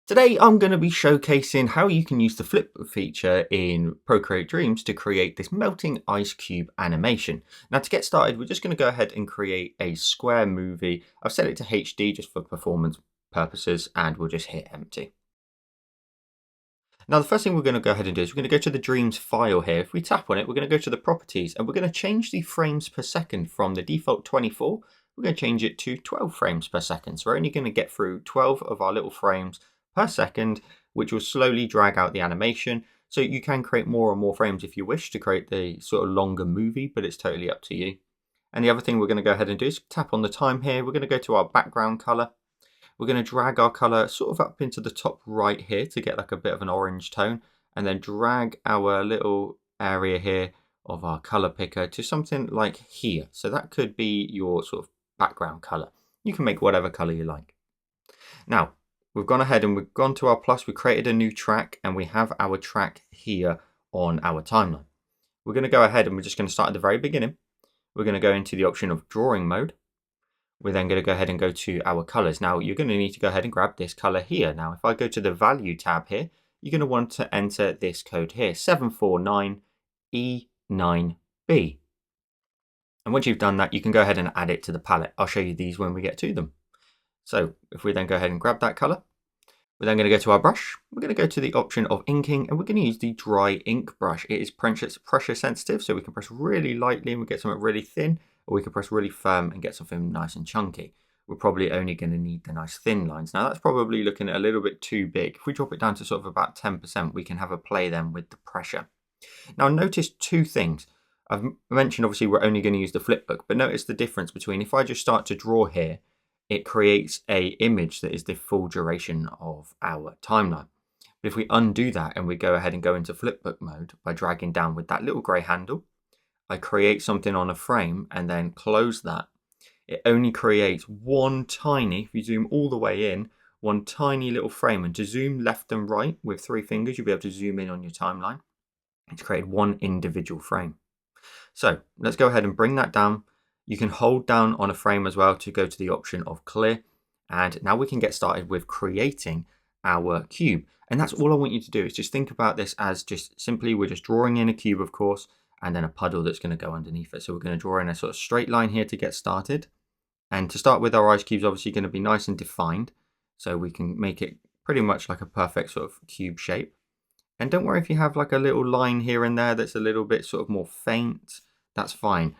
Today I'm going to be showcasing how you can use the Flipbook feature in Procreate Dreams to create this melting ice cube animation. Now to get started, we're just going to go ahead and create a square movie. I've set it to HD just for performance purposes, and we'll just hit empty. Now the first thing we're going to go ahead and do is we're going to go to the Dreams file here. If we tap on it, we're going to go to the properties and we're going to change the frames per second from the default 24. We're going to change it to 12 frames per second. So we're only going to get through 12 of our little frames per second, which will slowly drag out the animation. So you can create more and more frames if you wish to create the sort of longer movie, but it's totally up to you. And the other thing we're going to go ahead and do is tap on the time here. We're going to go to our background color. We're going to drag our color sort of up into the top right here to get like a bit of an orange tone, and then drag our little area here of our color picker to something like here. So that could be your sort of background color. You can make whatever color you like. Now, we've gone ahead and we've gone to our plus, we created a new track, and we have our track here on our timeline. We're going to go ahead and we're just going to start at the very beginning. We're going to go into the option of drawing mode. We're then going to go ahead and go to our colors. Now you're going to need to go ahead and grab this color here. Now if I go to the value tab here, you're going to want to enter this code here, 749E9B. And once you've done that, you can go ahead and add it to the palette. I'll show you these when we get to them. So if we then go ahead and grab that color, we're then going to go to our brush. We're going to go to the option of inking, and we're going to use the dry ink brush. It is pressure sensitive, so we can press really lightly and we get something really thin, or we can press really firm and get something nice and chunky. We're probably only going to need the nice thin lines. Now that's probably looking a little bit too big. If we drop it down to sort of about 10%, we can have a play then with the pressure. Now notice two things. I've mentioned obviously we're only going to use the Flipbook, but notice the difference between if I just start to draw here, it creates a image that is the full duration of our timeline. But if we undo that and we go ahead and go into Flipbook mode by dragging down with that little grey handle, I create something on a frame and then close that. It only creates one tiny, if you zoom all the way in, one tiny little frame. And to zoom left and right with 3 fingers, you'll be able to zoom in on your timeline. It's created one individual frame. So let's go ahead and bring that down. You can hold down on a frame as well to go to the option of clear. And now we can get started with creating our cube. And that's all I want you to do is just think about this as just simply, we're just drawing in a cube, of course, and then a puddle that's going to go underneath it. So we're going to draw in a sort of straight line here to get started. And to start with, our ice cube's obviously going to be nice and defined. So we can make it pretty much like a perfect sort of cube shape. And don't worry if you have like a little line here and there that's a little bit sort of more faint, that's fine.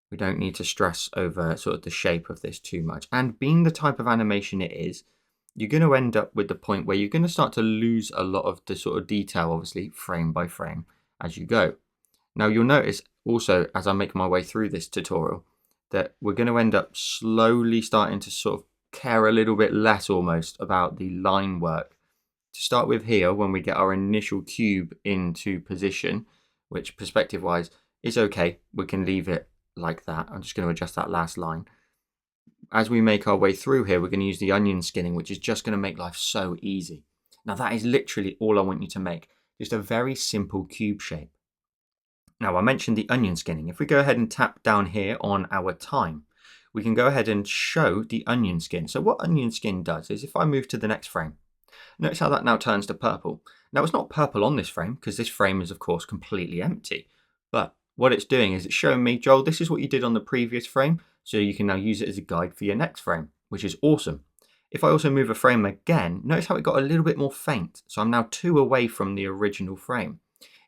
We don't need to stress over sort of the shape of this too much. And being the type of animation it is, you're going to end up with the point where you're going to start to lose a lot of the sort of detail, obviously, frame by frame as you go. Now you'll notice also as I make my way through this tutorial that we're going to end up slowly starting to sort of care a little bit less almost about the line work. To start with here, when we get our initial cube into position, which perspective wise is okay, we can leave it like that. I'm just going to adjust that last line. As we make our way through here, we're going to use the onion skinning, which is just going to make life so easy. Now that is literally all I want you to make, just a very simple cube shape. Now I mentioned the onion skinning. If we go ahead and tap down here on our time, we can go ahead and show the onion skin. So what onion skin does is if I move to the next frame, notice how that now turns to purple. Now it's not purple on this frame because this frame is of course completely empty, but what it's doing is it's showing me, Joel, this is what you did on the previous frame, so you can now use it as a guide for your next frame, which is awesome. If I also move a frame again, notice how it got a little bit more faint. So I'm now 2 away from the original frame.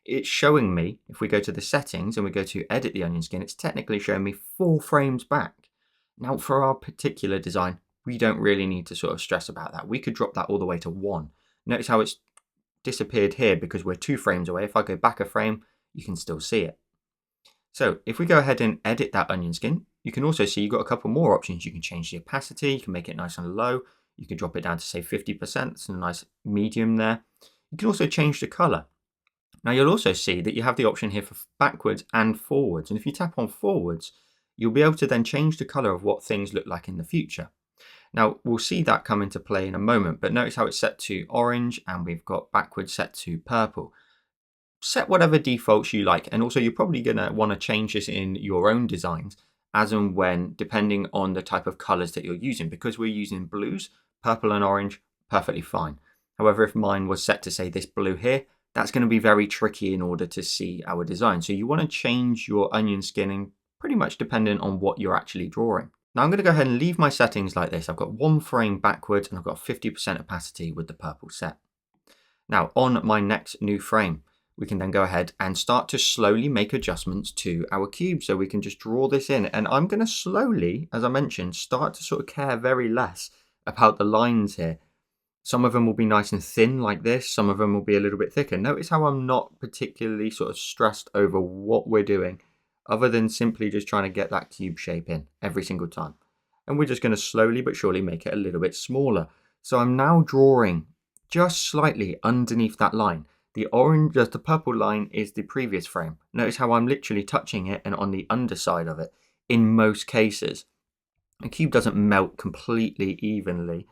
It's showing me, if we go to the settings and we go to edit the onion skin, it's technically showing me 4 frames back. Now for our particular design, we don't really need to sort of stress about that. We could drop that all the way to 1. Notice how it's disappeared here because we're 2 frames away. If I go back a frame, you can still see it. So if we go ahead and edit that onion skin, you can also see you've got a couple more options. You can change the opacity, you can make it nice and low. You can drop it down to say 50%, it's a nice medium there. You can also change the color. Now you'll also see that you have the option here for backwards and forwards. And if you tap on forwards, you'll be able to then change the color of what things look like in the future. Now we'll see that come into play in a moment, but notice how it's set to orange and we've got backwards set to purple. Set whatever defaults you like, and also you're probably going to want to change this in your own designs as and when, depending on the type of colors that you're using. Because we're using blues, purple and orange, perfectly fine. However, if mine was set to say this blue here, that's going to be very tricky in order to see our design. So you want to change your onion skinning pretty much dependent on what you're actually drawing. Now I'm going to go ahead and leave my settings like this. I've got one frame backwards and I've got 50% opacity with the purple set. Now on my next new frame, we can then go ahead and start to slowly make adjustments to our cube. So we can just draw this in, and I'm going to slowly, as I mentioned, start to sort of care very less about the lines here. Some of them will be nice and thin like this. Some of them will be a little bit thicker. Notice how I'm not particularly sort of stressed over what we're doing, other than simply just trying to get that cube shape in every single time. And we're just going to slowly but surely make it a little bit smaller. So I'm now drawing just slightly underneath that line. The orange, the purple line is the previous frame. Notice how I'm literally touching it and on the underside of it in most cases. A cube doesn't melt completely evenly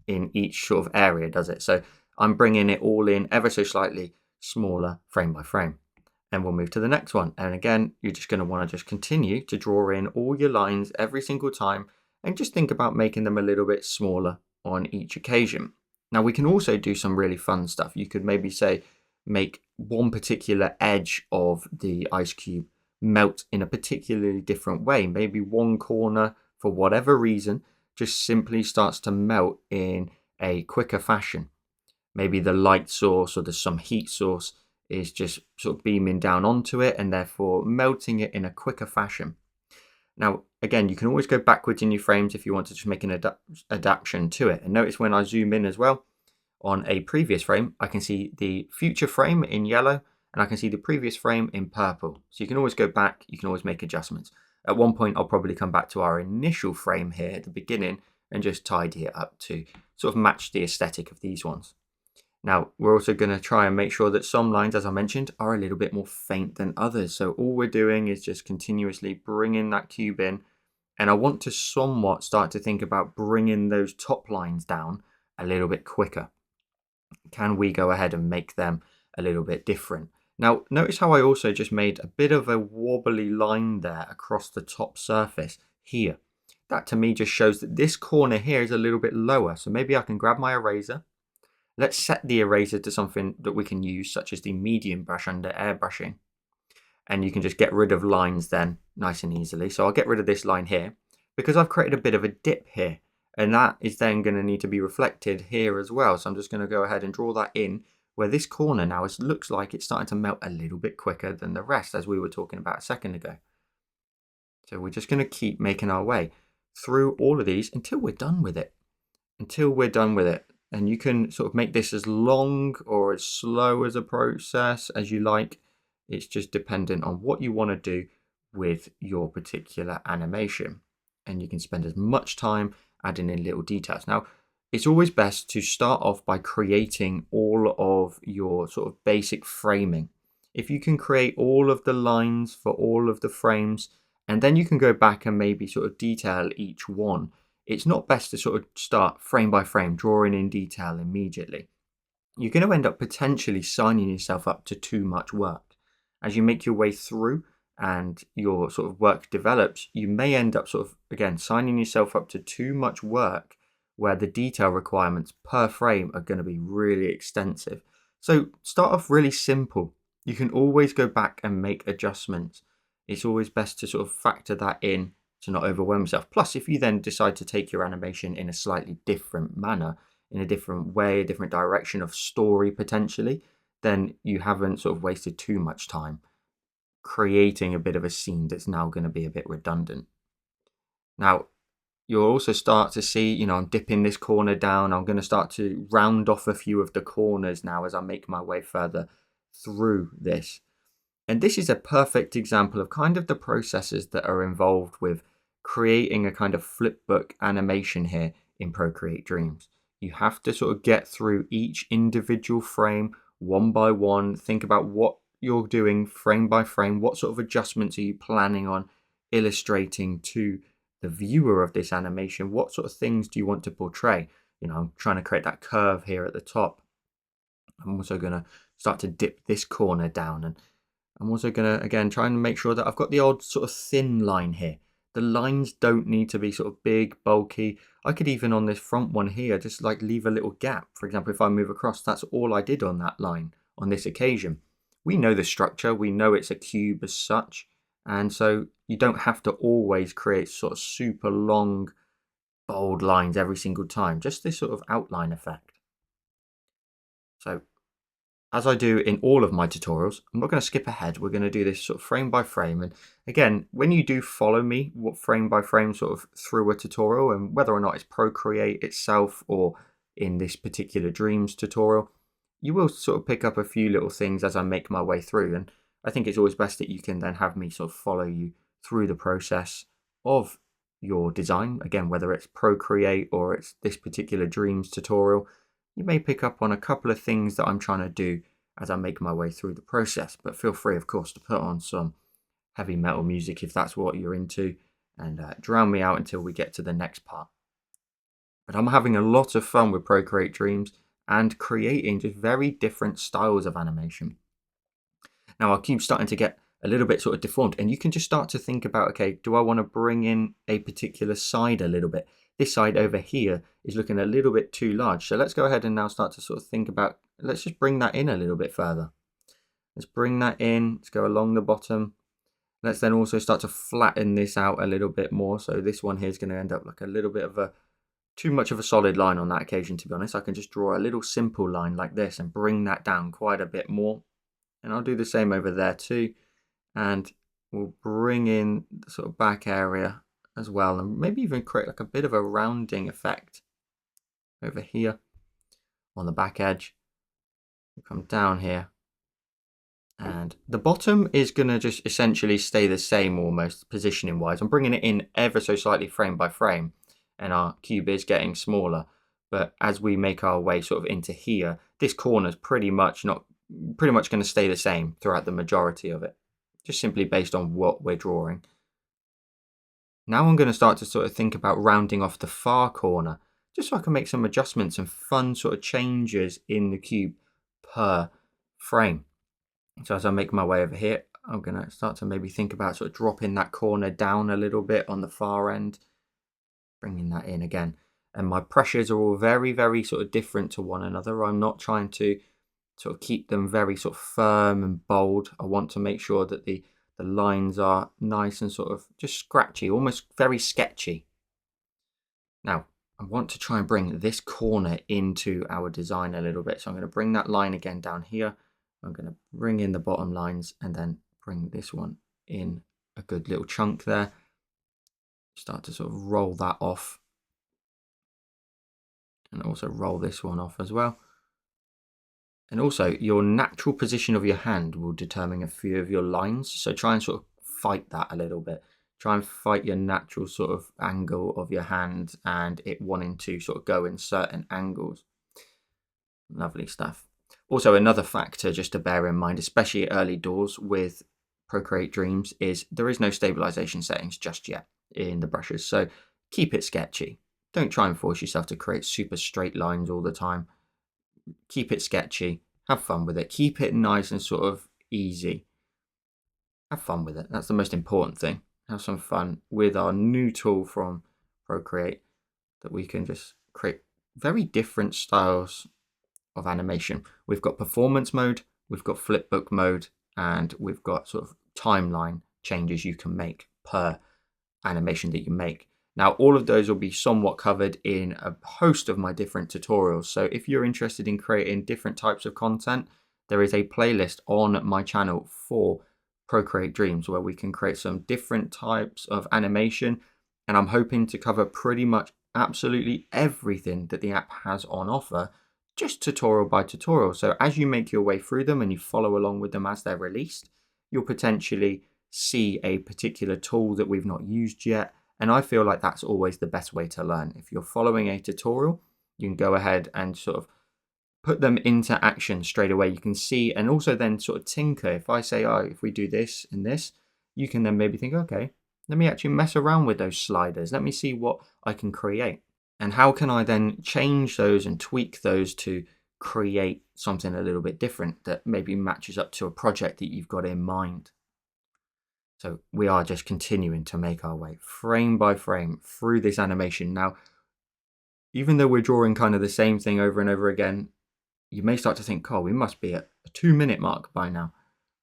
in each sort of area, does it? So I'm bringing it all in ever so slightly smaller frame by frame. And we'll move to the next one. And again, you're just going to want to just continue to draw in all your lines every single time and just think about making them a little bit smaller on each occasion. Now we can also do some really fun stuff. You could maybe say, make one particular edge of the ice cube melt in a particularly different way. Maybe one corner, for whatever reason, just simply starts to melt in a quicker fashion. Maybe the light source or there's some heat source is just sort of beaming down onto it and therefore melting it in a quicker fashion. Now, again, you can always go backwards in your frames if you want to just make an adaptation to it. And notice when I zoom in as well, on a previous frame, I can see the future frame in yellow and I can see the previous frame in purple. So you can always go back, you can always make adjustments. At one point, I'll probably come back to our initial frame here at the beginning and just tidy it up to sort of match the aesthetic of these ones. Now, we're also going to try and make sure that some lines, as I mentioned, are a little bit more faint than others. So all we're doing is just continuously bringing that cube in. And I want to somewhat start to think about bringing those top lines down a little bit quicker. Can we go ahead and make them a little bit different? Now, notice how I also just made a bit of a wobbly line there across the top surface here. That to me just shows that this corner here is a little bit lower. So maybe I can grab my eraser. Let's set the eraser to something that we can use, such as the medium brush under airbrushing. And you can just get rid of lines then nice and easily. So I'll get rid of this line here because I've created a bit of a dip here. And that is then going to need to be reflected here as well. So I'm just going to go ahead and draw that in where this corner now looks like it's starting to melt a little bit quicker than the rest, as we were talking about a second ago. So we're just going to keep making our way through all of these until we're done with it. And you can sort of make this as long or as slow as a process as you like. It's just dependent on what you want to do with your particular animation. And you can spend as much time adding in little details. Now, it's always best to start off by creating all of your sort of basic framing. If you can create all of the lines for all of the frames, and then you can go back and maybe sort of detail each one. It's not best to sort of start frame by frame, drawing in detail immediately. You're going to end up potentially signing yourself up to too much work. As you make your way through and your sort of work develops, you may end up sort of, again, signing yourself up to too much work where the detail requirements per frame are going to be really extensive. So start off really simple. You can always go back and make adjustments. It's always best to sort of factor that in to not overwhelm yourself. Plus, if you then decide to take your animation in a slightly different manner, in a different way, a different direction of story potentially, then you haven't sort of wasted too much time creating a bit of a scene that's now going to be a bit redundant. Now, you'll also start to see, I'm dipping this corner down. I'm going to start to round off a few of the corners now as I make my way further through this. And this is a perfect example of kind of the processes that are involved with creating a kind of flipbook animation here in Procreate Dreams. You have to sort of get through each individual frame one by one, think about what you're doing frame by frame, what sort of adjustments are you planning on illustrating to the viewer of this animation, what sort of things do you want to portray? I'm trying to create that curve here at the top. I'm also going to start to dip this corner down, and I'm also going to, again, try and make sure that I've got the odd sort of thin line here. The lines don't need to be sort of big, bulky. I could even on this front one here, just like leave a little gap. For example, if I move across, that's all I did on that line on this occasion. We know the structure, we know it's a cube as such. And so you don't have to always create sort of super long, bold lines every single time, just this sort of outline effect. So as I do in all of my tutorials, I'm not going to skip ahead. We're going to do this sort of frame by frame. And again, when you do follow me, what frame by frame sort of through a tutorial, and whether or not it's Procreate itself or in this particular Dreams tutorial, you will sort of pick up a few little things as I make my way through. And I think it's always best that you can then have me sort of follow you through the process of your design. Again, whether it's Procreate or it's this particular Dreams tutorial, you may pick up on a couple of things that I'm trying to do as I make my way through the process, but feel free, of course, to put on some heavy metal music if that's what you're into, and drown me out until we get to the next part. But I'm having a lot of fun with Procreate Dreams and creating just very different styles of animation. Now our cube's starting to get a little bit sort of deformed, and you can just start to think about, okay, do I want to bring in a particular side a little bit? This side over here is looking a little bit too large. So let's go ahead and now start to sort of think about, let's just bring that in a little bit further. Let's bring that in, let's go along the bottom. Let's then also start to flatten this out a little bit more. So this one here is going to end up like a little bit of a, too much of a solid line on that occasion, to be honest. I can just draw a little simple line like this and bring that down quite a bit more. And I'll do the same over there too. And we'll bring in the sort of back area as well, and maybe even create like a bit of a rounding effect over here on the back edge. We'll come down here, and the bottom is going to just essentially stay the same almost positioning wise. I'm bringing it in ever so slightly frame by frame, and our cube is getting smaller, but as we make our way sort of into here, this corner is pretty much going to stay the same throughout the majority of it, just simply based on what we're drawing. Now I'm going to start to sort of think about rounding off the far corner, just so I can make some adjustments and fun sort of changes in the cube per frame. So as I make my way over here, I'm going to start to maybe think about sort of dropping that corner down a little bit on the far end, bringing that in again. And my pressures are all very, very sort of different to one another. I'm not trying to sort of keep them very sort of firm and bold. I want to make sure that the lines are nice and sort of just scratchy, almost very sketchy. Now, I want to try and bring this corner into our design a little bit. So I'm going to bring that line again down here. I'm going to bring in the bottom lines and then bring this one in a good little chunk there. Start to sort of roll that off. And also roll this one off as well. And also, your natural position of your hand will determine a few of your lines. So try and sort of fight that a little bit. Try and fight your natural sort of angle of your hand and it wanting to sort of go in certain angles. Lovely stuff. Also, another factor just to bear in mind, especially early doors with Procreate Dreams, is there is no stabilization settings just yet in the brushes. So keep it sketchy. Don't try and force yourself to create super straight lines all the time. Keep it sketchy, have fun with it, keep it nice and sort of easy. Have fun with it, that's the most important thing. Have some fun with our new tool from Procreate that we can just create very different styles of animation. We've got performance mode, we've got flipbook mode, and we've got sort of timeline changes you can make per animation that you make. Now, all of those will be somewhat covered in a host of my different tutorials. So if you're interested in creating different types of content, there is a playlist on my channel for Procreate Dreams where we can create some different types of animation. And I'm hoping to cover pretty much absolutely everything that the app has on offer, just tutorial by tutorial. So as you make your way through them and you follow along with them as they're released, you'll potentially see a particular tool that we've not used yet. And I feel like that's always the best way to learn. If you're following a tutorial, you can go ahead and sort of put them into action straight away. You can see and also then sort of tinker. If I say, oh, if we do this and this, you can then maybe think, okay, let me actually mess around with those sliders. Let me see what I can create. And how can I then change those and tweak those to create something a little bit different that maybe matches up to a project that you've got in mind. So we are just continuing to make our way frame by frame through this animation. Now, even though we're drawing kind of the same thing over and over again, you may start to think, oh, we must be at a 2-minute mark by now.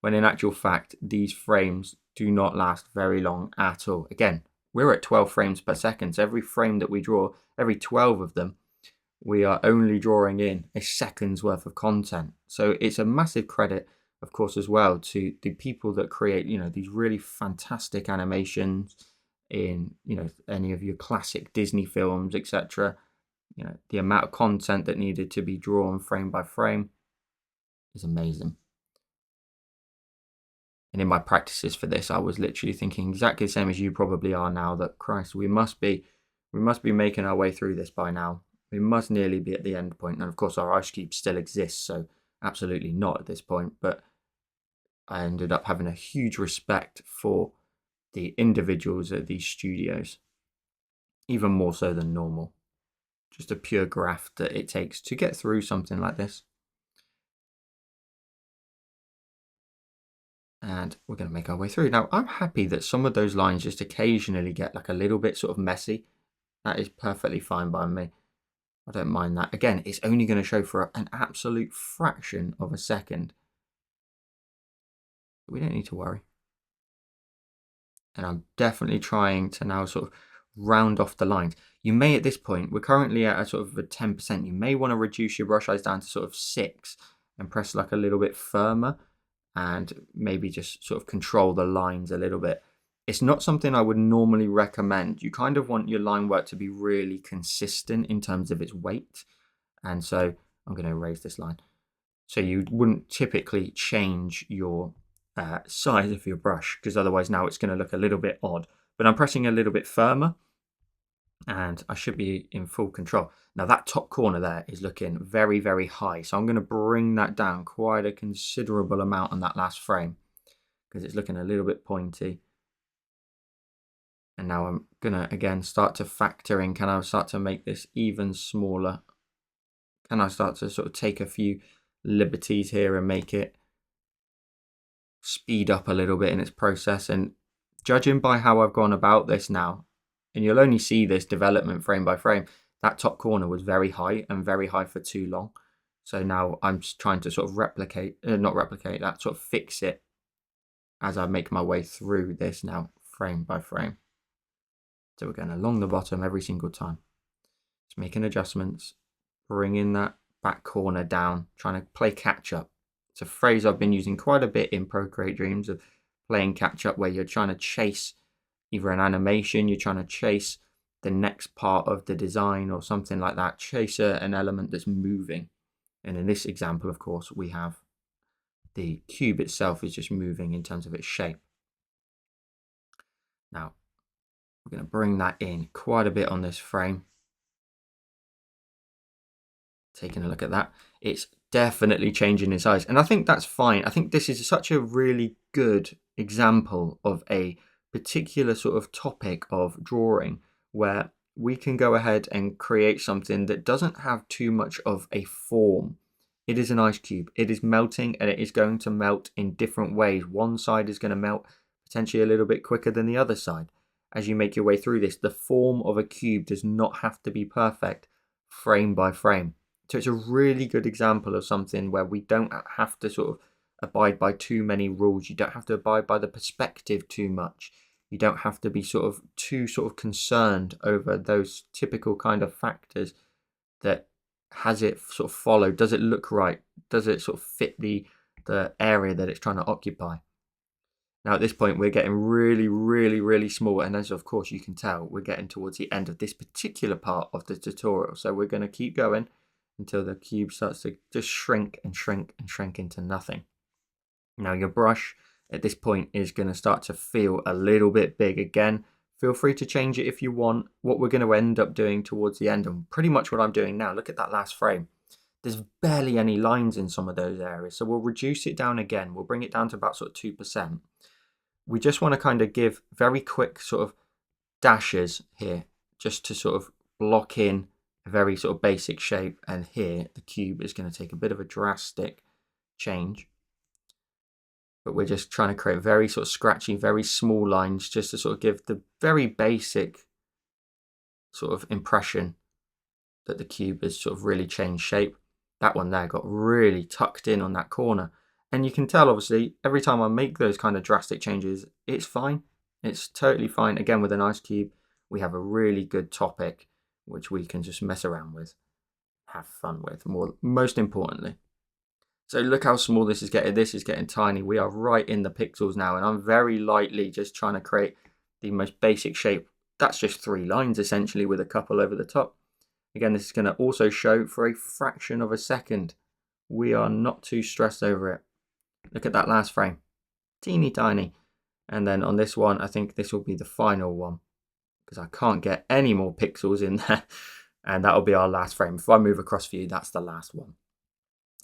When in actual fact, these frames do not last very long at all. Again, we're at 12 frames per second. So every frame that we draw, every 12 of them, we are only drawing in a second's worth of content. So it's a massive credit, of course, as well to the people that create, these really fantastic animations in, any of your classic Disney films, etc. The amount of content that needed to be drawn frame by frame is amazing. And in my practices for this, I was literally thinking exactly the same as you probably are now, that Christ, we must be making our way through this by now. We must nearly be at the end point. And of course, our ice cube still exists, so absolutely not at this point. But I ended up having a huge respect for the individuals at these studios, even more so than normal. Just a pure graft that it takes to get through something like this. And we're going to make our way through. Now, I'm happy that some of those lines just occasionally get like a little bit sort of messy. That is perfectly fine by me. I don't mind that. Again, it's only going to show for an absolute fraction of a second. We don't need to worry. And I'm definitely trying to now sort of round off the lines. You may at this point, we're currently at a sort of a 10%. You may want to reduce your brush size down to sort of 6 and press like a little bit firmer and maybe just sort of control the lines a little bit. It's not something I would normally recommend. You kind of want your line work to be really consistent in terms of its weight. And so I'm going to erase this line. So you wouldn't typically change your size of your brush, because otherwise now it's going to look a little bit odd. But I'm pressing a little bit firmer and I should be in full control. Now that top corner there is looking very, very high. So I'm going to bring that down quite a considerable amount on that last frame because it's looking a little bit pointy. And now I'm going to, again, start to factor in, can I start to make this even smaller? Can I start to sort of take a few liberties here and make it speed up a little bit in its process? And judging by how I've gone about this now, and you'll only see this development frame by frame, that top corner was very high and very high for too long. So now I'm trying to sort of not replicate that, sort of fix it as I make my way through this now, frame by frame. So we're going along the bottom every single time. Just making adjustments, bringing that back corner down, trying to play catch up. It's a phrase I've been using quite a bit in Procreate Dreams, of playing catch up, where you're trying to chase either an animation, you're trying to chase the next part of the design or something like that, chase an element that's moving. And in this example, of course, we have the cube itself is just moving in terms of its shape. Now, we're going to bring that in quite a bit on this frame. Taking a look at that, it's definitely changing in size, and I think that's fine. I think this is such a really good example of a particular sort of topic of drawing where we can go ahead and create something that doesn't have too much of a form. It is an ice cube. It is melting, and it is going to melt in different ways. One side is going to melt potentially a little bit quicker than the other side. As you make your way through this, the form of a cube does not have to be perfect frame by frame. So it's a really good example of something where we don't have to sort of abide by too many rules. You don't have to abide by the perspective too much. You don't have to be too concerned over those typical kind of factors that has it sort of followed. Does it look right? Does it sort of fit the area that it's trying to occupy? Now at this point we're getting really, really, really small, and as of course you can tell, we're getting towards the end of this particular part of the tutorial. So we're going to keep going until the cube starts to just shrink and shrink and shrink into nothing. Now your brush at this point is going to start to feel a little bit big again. Feel free to change it if you want. What we're going to end up doing towards the end, and pretty much what I'm doing now, look at that last frame. There's barely any lines in some of those areas. So we'll reduce it down again. We'll bring it down to about sort of 2%. We just want to kind of give very quick sort of dashes here, just to sort of block in a very sort of basic shape. And here the cube is going to take a bit of a drastic change. but we're just trying to create very sort of scratchy, very small lines just to sort of give the very basic sort of impression that the cube has sort of really changed shape. That one there got really tucked in on that corner. And you can tell, obviously, every time I make those kind of drastic changes, it's fine. It's totally fine. Again, with an ice cube, we have a really good topic, which we can just mess around with, have fun with, most importantly. So look how small this is getting. This is getting tiny. We are right in the pixels now, and I'm very lightly just trying to create the most basic shape. That's just 3 lines, essentially, with a couple over the top. Again, this is going to also show for a fraction of a second. We are not too stressed over it. Look at that last frame. Teeny tiny. And then on this one, I think this will be the final one, because I can't get any more pixels in there. And that'll be our last frame. If I move across for you, that's the last one.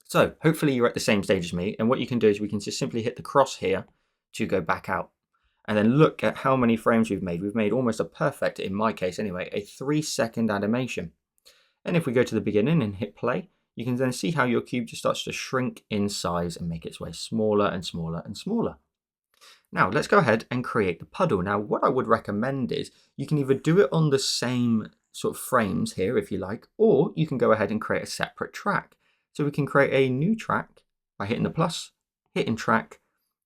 So hopefully you're at the same stage as me. And what you can do is we can just simply hit the cross here to go back out. And then look at how many frames we've made. We've made almost a perfect, in my case anyway, a 3-second animation. And if we go to the beginning and hit play, you can then see how your cube just starts to shrink in size and make its way smaller and smaller and smaller. Now let's go ahead and create the puddle. Now what I would recommend is you can either do it on the same sort of frames here if you like, or you can go ahead and create a separate track. So we can create a new track by hitting the plus, hitting track,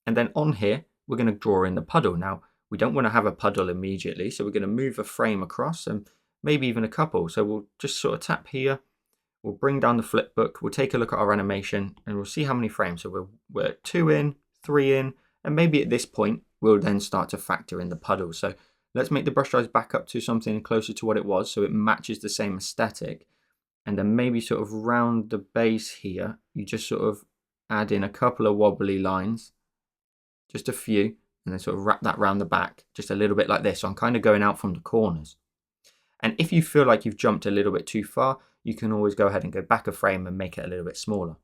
and then on here we're going to draw in the puddle. Now we don't want to have a puddle immediately, so we're going to move a frame across and maybe even a couple. So we'll just sort of tap here, we'll bring down the Flipbook, we'll take a look at our animation, and we'll see how many frames. So we're 2 in, 3 in, and maybe at this point we'll then start to factor in the puddle. So let's make the brush size back up to something closer to what it was, so it matches the same aesthetic. And then maybe sort of round the base here, you just sort of add in a couple of wobbly lines, just a few, and then sort of wrap that round the back, just a little bit like this. So I'm kind of going out from the corners. And if you feel like you've jumped a little bit too far, you can always go ahead and go back a frame and make it a little bit smaller.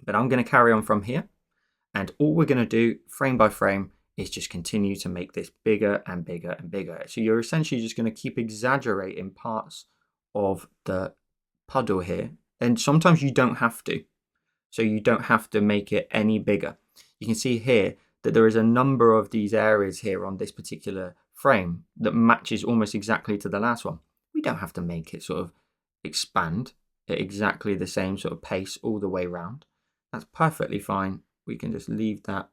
But I'm going to carry on from here. And all we're going to do frame by frame is just continue to make this bigger and bigger and bigger. So you're essentially just going to keep exaggerating parts of the puddle here. And sometimes you don't have to. So you don't have to make it any bigger. You can see here that there is a number of these areas here on this particular frame that matches almost exactly to the last one. We don't have to make it sort of expand at exactly the same sort of pace all the way around. That's perfectly fine. We can just leave that.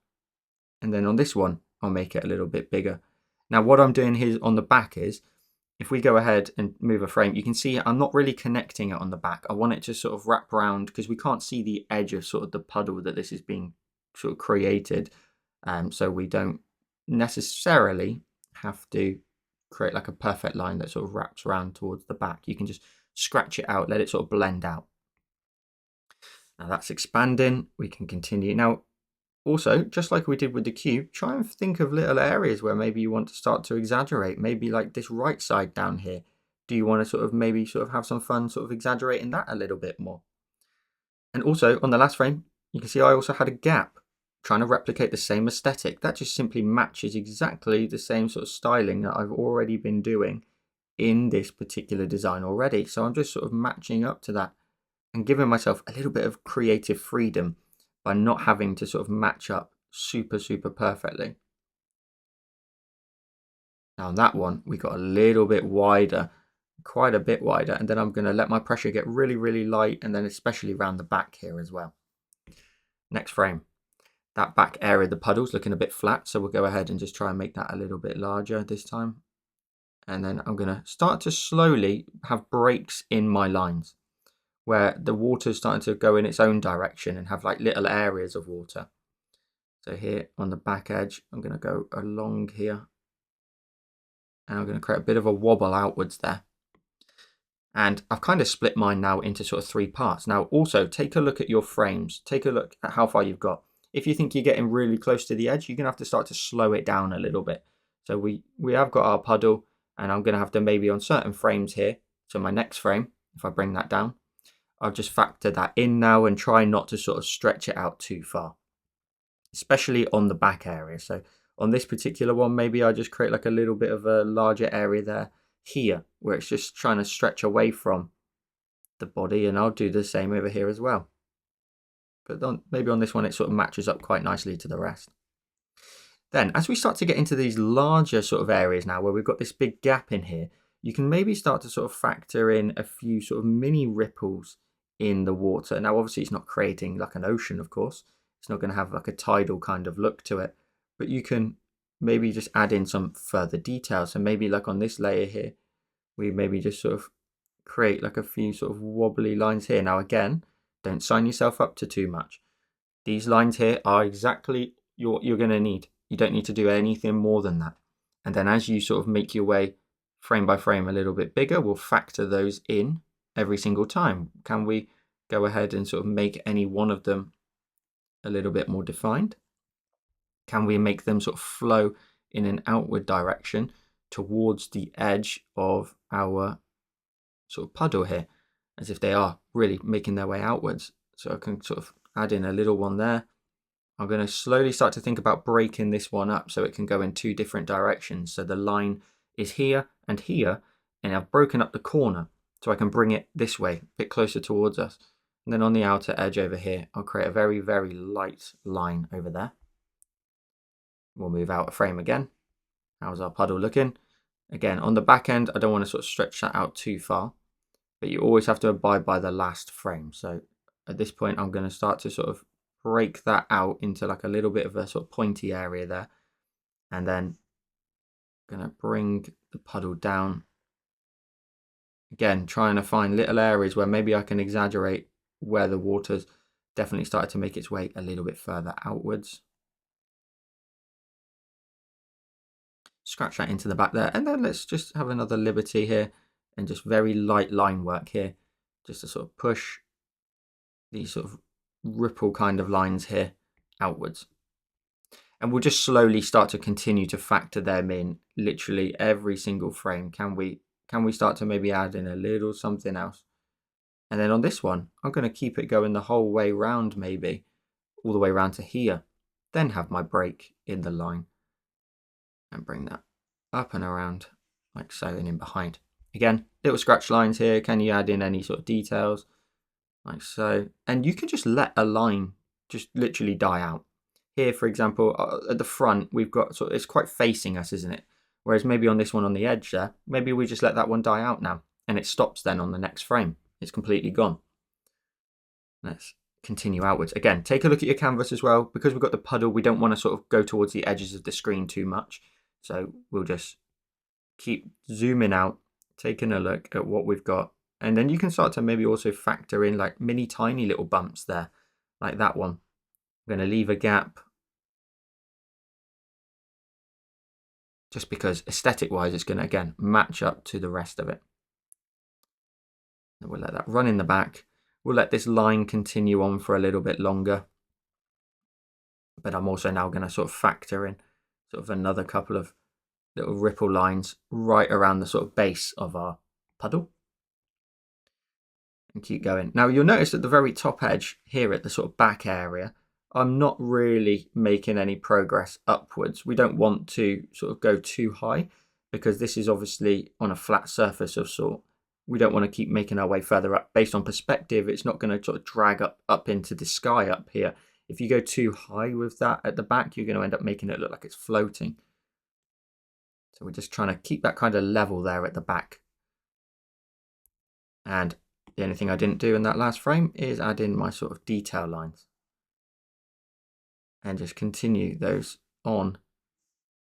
And then on this one, I'll make it a little bit bigger. Now what I'm doing here on the back is, if we go ahead and move a frame, you can see I'm not really connecting it on the back. I want it to sort of wrap around because we can't see the edge of sort of the puddle that this is being sort of created. So we don't necessarily have to create like a perfect line that sort of wraps around towards the back. You can just scratch it out, let it sort of blend out. Now that's expanding. We can continue. Now, also, just like we did with the cube, try and think of little areas where maybe you want to start to exaggerate. Maybe like this right side down here. Do you want to sort of maybe sort of have some fun sort of exaggerating that a little bit more? And also on the last frame, you can see I also had a gap, trying to replicate the same aesthetic. That just simply matches exactly the same sort of styling that I've already been doing in this particular design already. So I'm just sort of matching up to that and giving myself a little bit of creative freedom by not having to sort of match up super perfectly. Now on that one, we got a little bit wider, quite a bit wider, and then I'm going to let my pressure get really light, and then especially around the back here as well. Next frame. That back area of the puddle's looking a bit flat, so we'll go ahead and just try and make that a little bit larger this time. And then I'm going to start to slowly have breaks in my lines, where the water's starting to go in its own direction and have like little areas of water. So here on the back edge, I'm going to go along here. And I'm going to create a bit of a wobble outwards there. And I've kind of split mine now into sort of 3 parts. Now also take a look at your frames. Take a look at how far you've got. If you think you're getting really close to the edge, you're going to have to start to slow it down a little bit. So we have got our puddle, and I'm going to have to maybe on certain frames here. So my next frame, if I bring that down, I'll just factor that in now and try not to sort of stretch it out too far, especially on the back area. So on this particular one, maybe I just create like a little bit of a larger area there here, where it's just trying to stretch away from the body, and I'll do the same over here as well. But maybe on this one, it sort of matches up quite nicely to the rest. Then as we start to get into these larger sort of areas now where we've got this big gap in here, you can maybe start to sort of factor in a few sort of mini ripples in the water. Now, obviously it's not creating like an ocean, of course. It's not going to have like a tidal kind of look to it, but you can maybe just add in some further detail. So maybe like on this layer here, we maybe just sort of create like a few sort of wobbly lines here. Now, again, don't sign yourself up to too much. These lines here are exactly what you're going to need. You don't need to do anything more than that. And then as you sort of make your way frame by frame a little bit bigger, we'll factor those in every single time. Can we go ahead and sort of make any one of them a little bit more defined? Can we make them sort of flow in an outward direction towards the edge of our sort of puddle here, as if they are really making their way outwards? So I can sort of add in a little one there. I'm going to slowly start to think about breaking this one up so it can go in two different directions. So the line is here, and I've broken up the corner so I can bring it this way, a bit closer towards us. And then on the outer edge over here, I'll create a very, very light line over there. We'll move out a frame again. How's our puddle looking? Again, on the back end, I don't want to sort of stretch that out too far, but you always have to abide by the last frame. So at this point, I'm going to start to sort of break that out into like a little bit of a sort of pointy area there. And then I'm going to bring the puddle down. Again, trying to find little areas where maybe I can exaggerate where the water's definitely started to make its way a little bit further outwards. Scratch that into the back there, and then let's just have another liberty here and just very light line work here, just to sort of push these sort of ripple kind of lines here outwards. And we'll just slowly start to continue to factor them in literally every single frame. Can we start to maybe add in a little something else? And then on this one, I'm going to keep it going the whole way round, maybe all the way around to here, then have my break in the line and bring that up and around like so and in behind. Again, little scratch lines here. Can you add in any sort of details like so? And you can just let a line just literally die out. Here, for example, at the front, we've got sort of, it's quite facing us, isn't it? Whereas maybe on this one on the edge there, maybe we just let that one die out now and it stops then on the next frame. It's completely gone. Let's continue outwards. Again, take a look at your canvas as well. Because we've got the puddle, we don't want to sort of go towards the edges of the screen too much. So we'll just keep zooming out, taking a look at what we've got. And then you can start to maybe also factor in like mini tiny little bumps there, like that one. I'm going to leave a gap just because aesthetic wise, it's going to, again, match up to the rest of it. And we'll let that run in the back. We'll let this line continue on for a little bit longer. But I'm also now going to sort of factor in sort of another couple of little ripple lines right around the sort of base of our puddle. And keep going. Now you'll notice at the very top edge here at the sort of back area, I'm not really making any progress upwards. We don't want to sort of go too high because this is obviously on a flat surface of sort. We don't want to keep making our way further up. Based on perspective, it's not going to sort of drag up into the sky up here. If you go too high with that at the back, you're going to end up making it look like it's floating. So we're just trying to keep that kind of level there at the back. And the only thing I didn't do in that last frame is add in my sort of detail lines. And just continue those on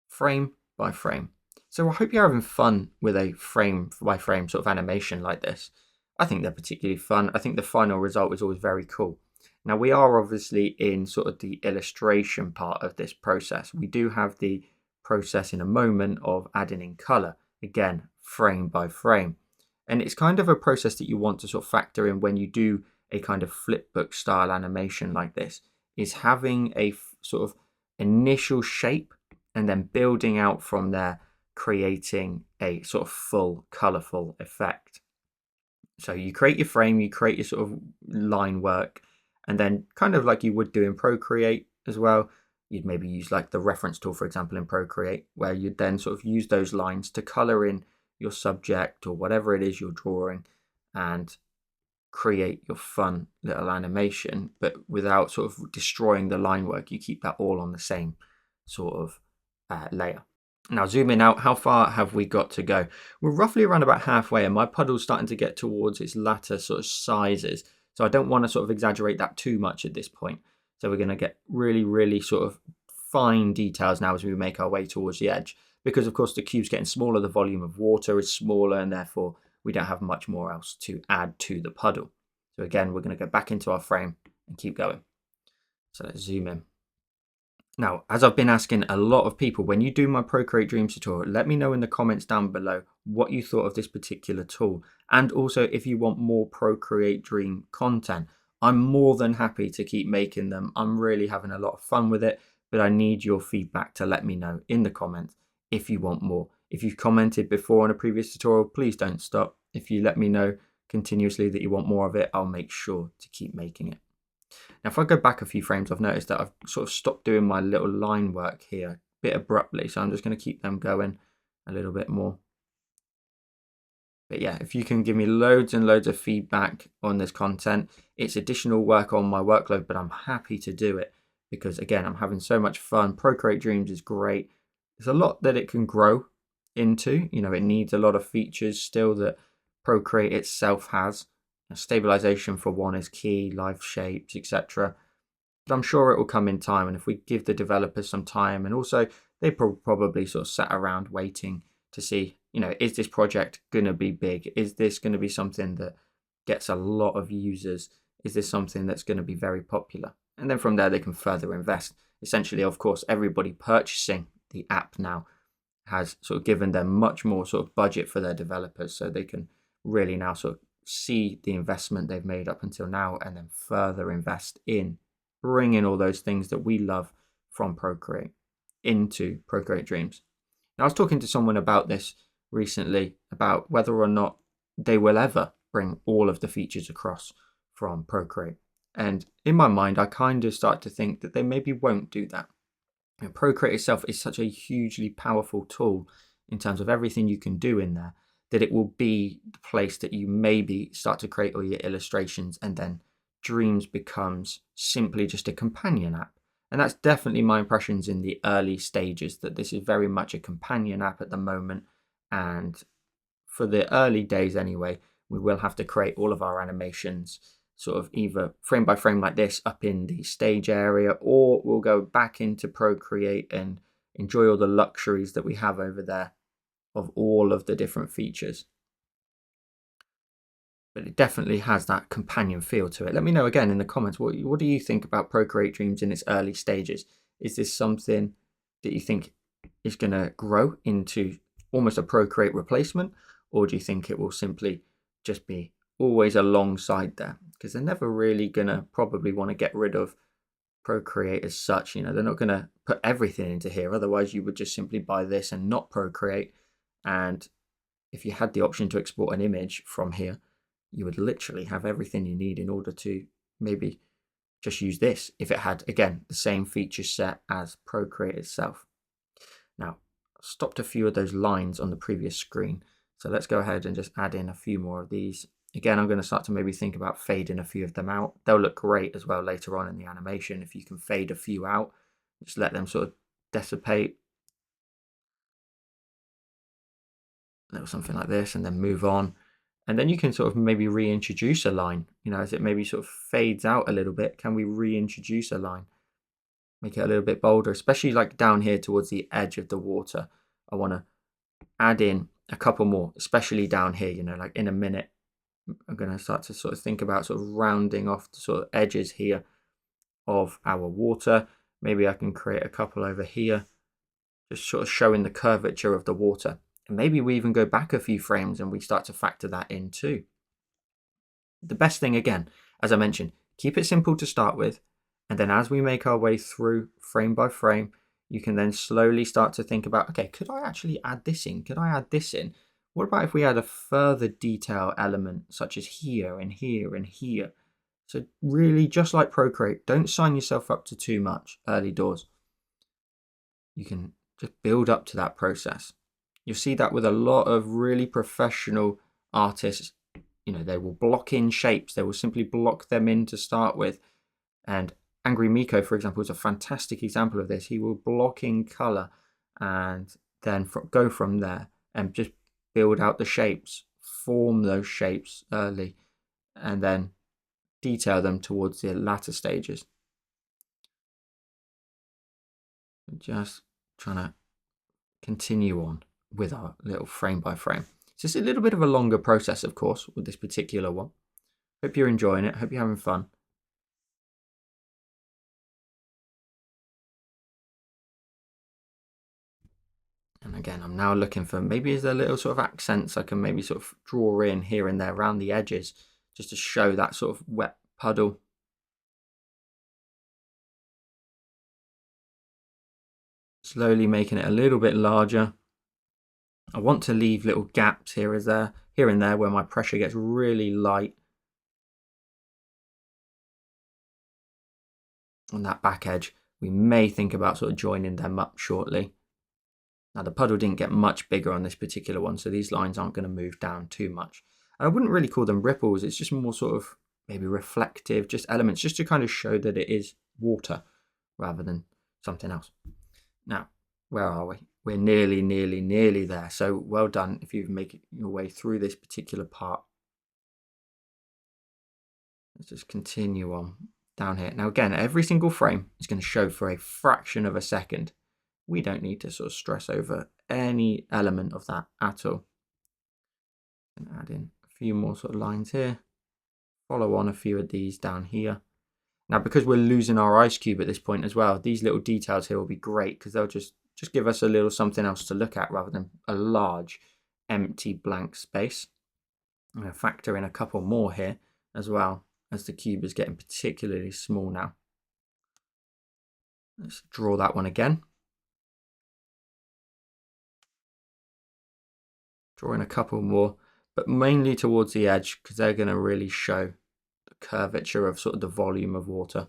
frame by frame. So I hope you're having fun with a frame by frame sort of animation like this. I think they're particularly fun. I think the final result is always very cool. Now we are obviously in sort of the illustration part of this process. We do have the process in a moment of adding in color, again, frame by frame. And it's kind of a process that you want to sort of factor in when you do a kind of flipbook style animation like this, is having a sort of initial shape and then building out from there, creating a sort of full colorful effect. So you create your frame, you create your sort of line work, and then kind of like you would do in Procreate as well, you'd maybe use like the reference tool, for example, in Procreate, where you'd then sort of use those lines to color in your subject or whatever it is you're drawing and create your fun little animation, but without sort of destroying the line work. You keep that all on the same sort of layer. Now zooming out, how far have we got to go? We're roughly around about halfway, and my puddle's starting to get towards its latter sort of sizes. So I don't want to sort of exaggerate that too much at this point. So we're going to get really, really sort of fine details now as we make our way towards the edge. Because of course the cube's getting smaller, the volume of water is smaller, and therefore we don't have much more else to add to the puddle. So again, we're going to go back into our frame and keep going. So let's zoom in. Now, as I've been asking a lot of people, when you do my Procreate Dreams tutorial, let me know in the comments down below what you thought of this particular tool. And also if you want more Procreate Dream content, I'm more than happy to keep making them. I'm really having a lot of fun with it, but I need your feedback to let me know in the comments if you want more. If you've commented before on a previous tutorial, please don't stop. If you let me know continuously that you want more of it, I'll make sure to keep making it. Now, if I go back a few frames, I've noticed that I've sort of stopped doing my little line work here a bit abruptly. So I'm just going to keep them going a little bit more. But yeah, if you can give me loads and loads of feedback on this content, it's additional work on my workload, but I'm happy to do it because again, I'm having so much fun. Procreate Dreams is great. There's a lot that it can grow into. You know, it needs a lot of features still that Procreate itself has. Stabilization for one is key, live shapes, etc. But I'm sure it will come in time, and if we give the developers some time, and also they probably sort of sat around waiting to see, you know, is this project going to be big? Is this going to be something that gets a lot of users? Is this something that's going to be very popular? And then from there they can further invest. Essentially, of course, everybody purchasing the app now has sort of given them much more sort of budget for their developers, so they can really now sort of see the investment they've made up until now and then further invest in bringing all those things that we love from Procreate into Procreate Dreams. Now, I was talking to someone about this recently, about whether or not they will ever bring all of the features across from Procreate. And in my mind, I kind of start to think that they maybe won't do that. You know, Procreate itself is such a hugely powerful tool in terms of everything you can do in there, that it will be the place that you maybe start to create all your illustrations, and then Dreams becomes simply just a companion app. And that's definitely my impressions in the early stages, that this is very much a companion app at the moment. And for the early days anyway, we will have to create all of our animations sort of either frame by frame like this up in the stage area, or we'll go back into Procreate and enjoy all the luxuries that we have over there of all of the different features. But it definitely has that companion feel to it. Let me know again in the comments, what do you think about Procreate Dreams in its early stages? Is this something that you think is going to grow into almost a Procreate replacement, or do you think it will simply just be always alongside there? Because they're never really going to probably want to get rid of Procreate as such. You know, they're not going to put everything into here, otherwise you would just simply buy this and not Procreate. And if you had the option to export an image from here, you would literally have everything you need in order to maybe just use this if it had, again, the same feature set as Procreate itself. Now, I stopped a few of those lines on the previous screen, so let's go ahead and just add in a few more of these. Again, I'm going to start to maybe think about fading a few of them out. They'll look great as well later on in the animation if you can fade a few out, just let them sort of dissipate. A little something like this, and then move on. And then you can sort of maybe reintroduce a line, you know, as it maybe sort of fades out a little bit. Can we reintroduce a line? Make it a little bit bolder, especially like down here towards the edge of the water. I want to add in a couple more, especially down here, you know, like in a minute. I'm going to start to sort of think about sort of rounding off the sort of edges here of our water. Maybe I can create a couple over here, just sort of showing the curvature of the water. And maybe we even go back a few frames and we start to factor that in too. The best thing, again, as I mentioned, keep it simple to start with. And then as we make our way through frame by frame, you can then slowly start to think about, okay, could I actually add this in? Could I add this in? What about if we add a further detail element such as here and here and here? So really, just like Procreate, don't sign yourself up to too much early doors. You can just build up to that process. You'll see that with a lot of really professional artists. You know, they will block in shapes. They will simply block them in to start with. And Angry Miko, for example, is a fantastic example of this. He will block in color and then go from there and just build out the shapes, form those shapes early, and then detail them towards the latter stages. Just trying to continue on with our little frame by frame. So it's a little bit of a longer process, of course, with this particular one. Hope you're enjoying it. Hope you're having fun. And again, I'm now looking for, maybe is there little sort of accents I can maybe sort of draw in here and there around the edges, just to show that sort of wet puddle. Slowly making it a little bit larger. I want to leave little gaps here and there where my pressure gets really light. On that back edge, we may think about sort of joining them up shortly. Now the puddle didn't get much bigger on this particular one, so these lines aren't going to move down too much. And I wouldn't really call them ripples, it's just more sort of maybe reflective, just elements, just to kind of show that it is water rather than something else. Now, where are we? We're nearly there. So well done if you've made your way through this particular part. Let's just continue on down here. Now again, every single frame is going to show for a fraction of a second. We don't need to sort of stress over any element of that at all. And add in a few more sort of lines here. Follow on a few of these down here. Now, because we're losing our ice cube at this point as well, these little details here will be great because they'll just give us a little something else to look at rather than a large empty blank space. I'm going to factor in a couple more here as well, as the cube is getting particularly small now. Let's draw that one again. Draw in a couple more, but mainly towards the edge because they're going to really show the curvature of sort of the volume of water.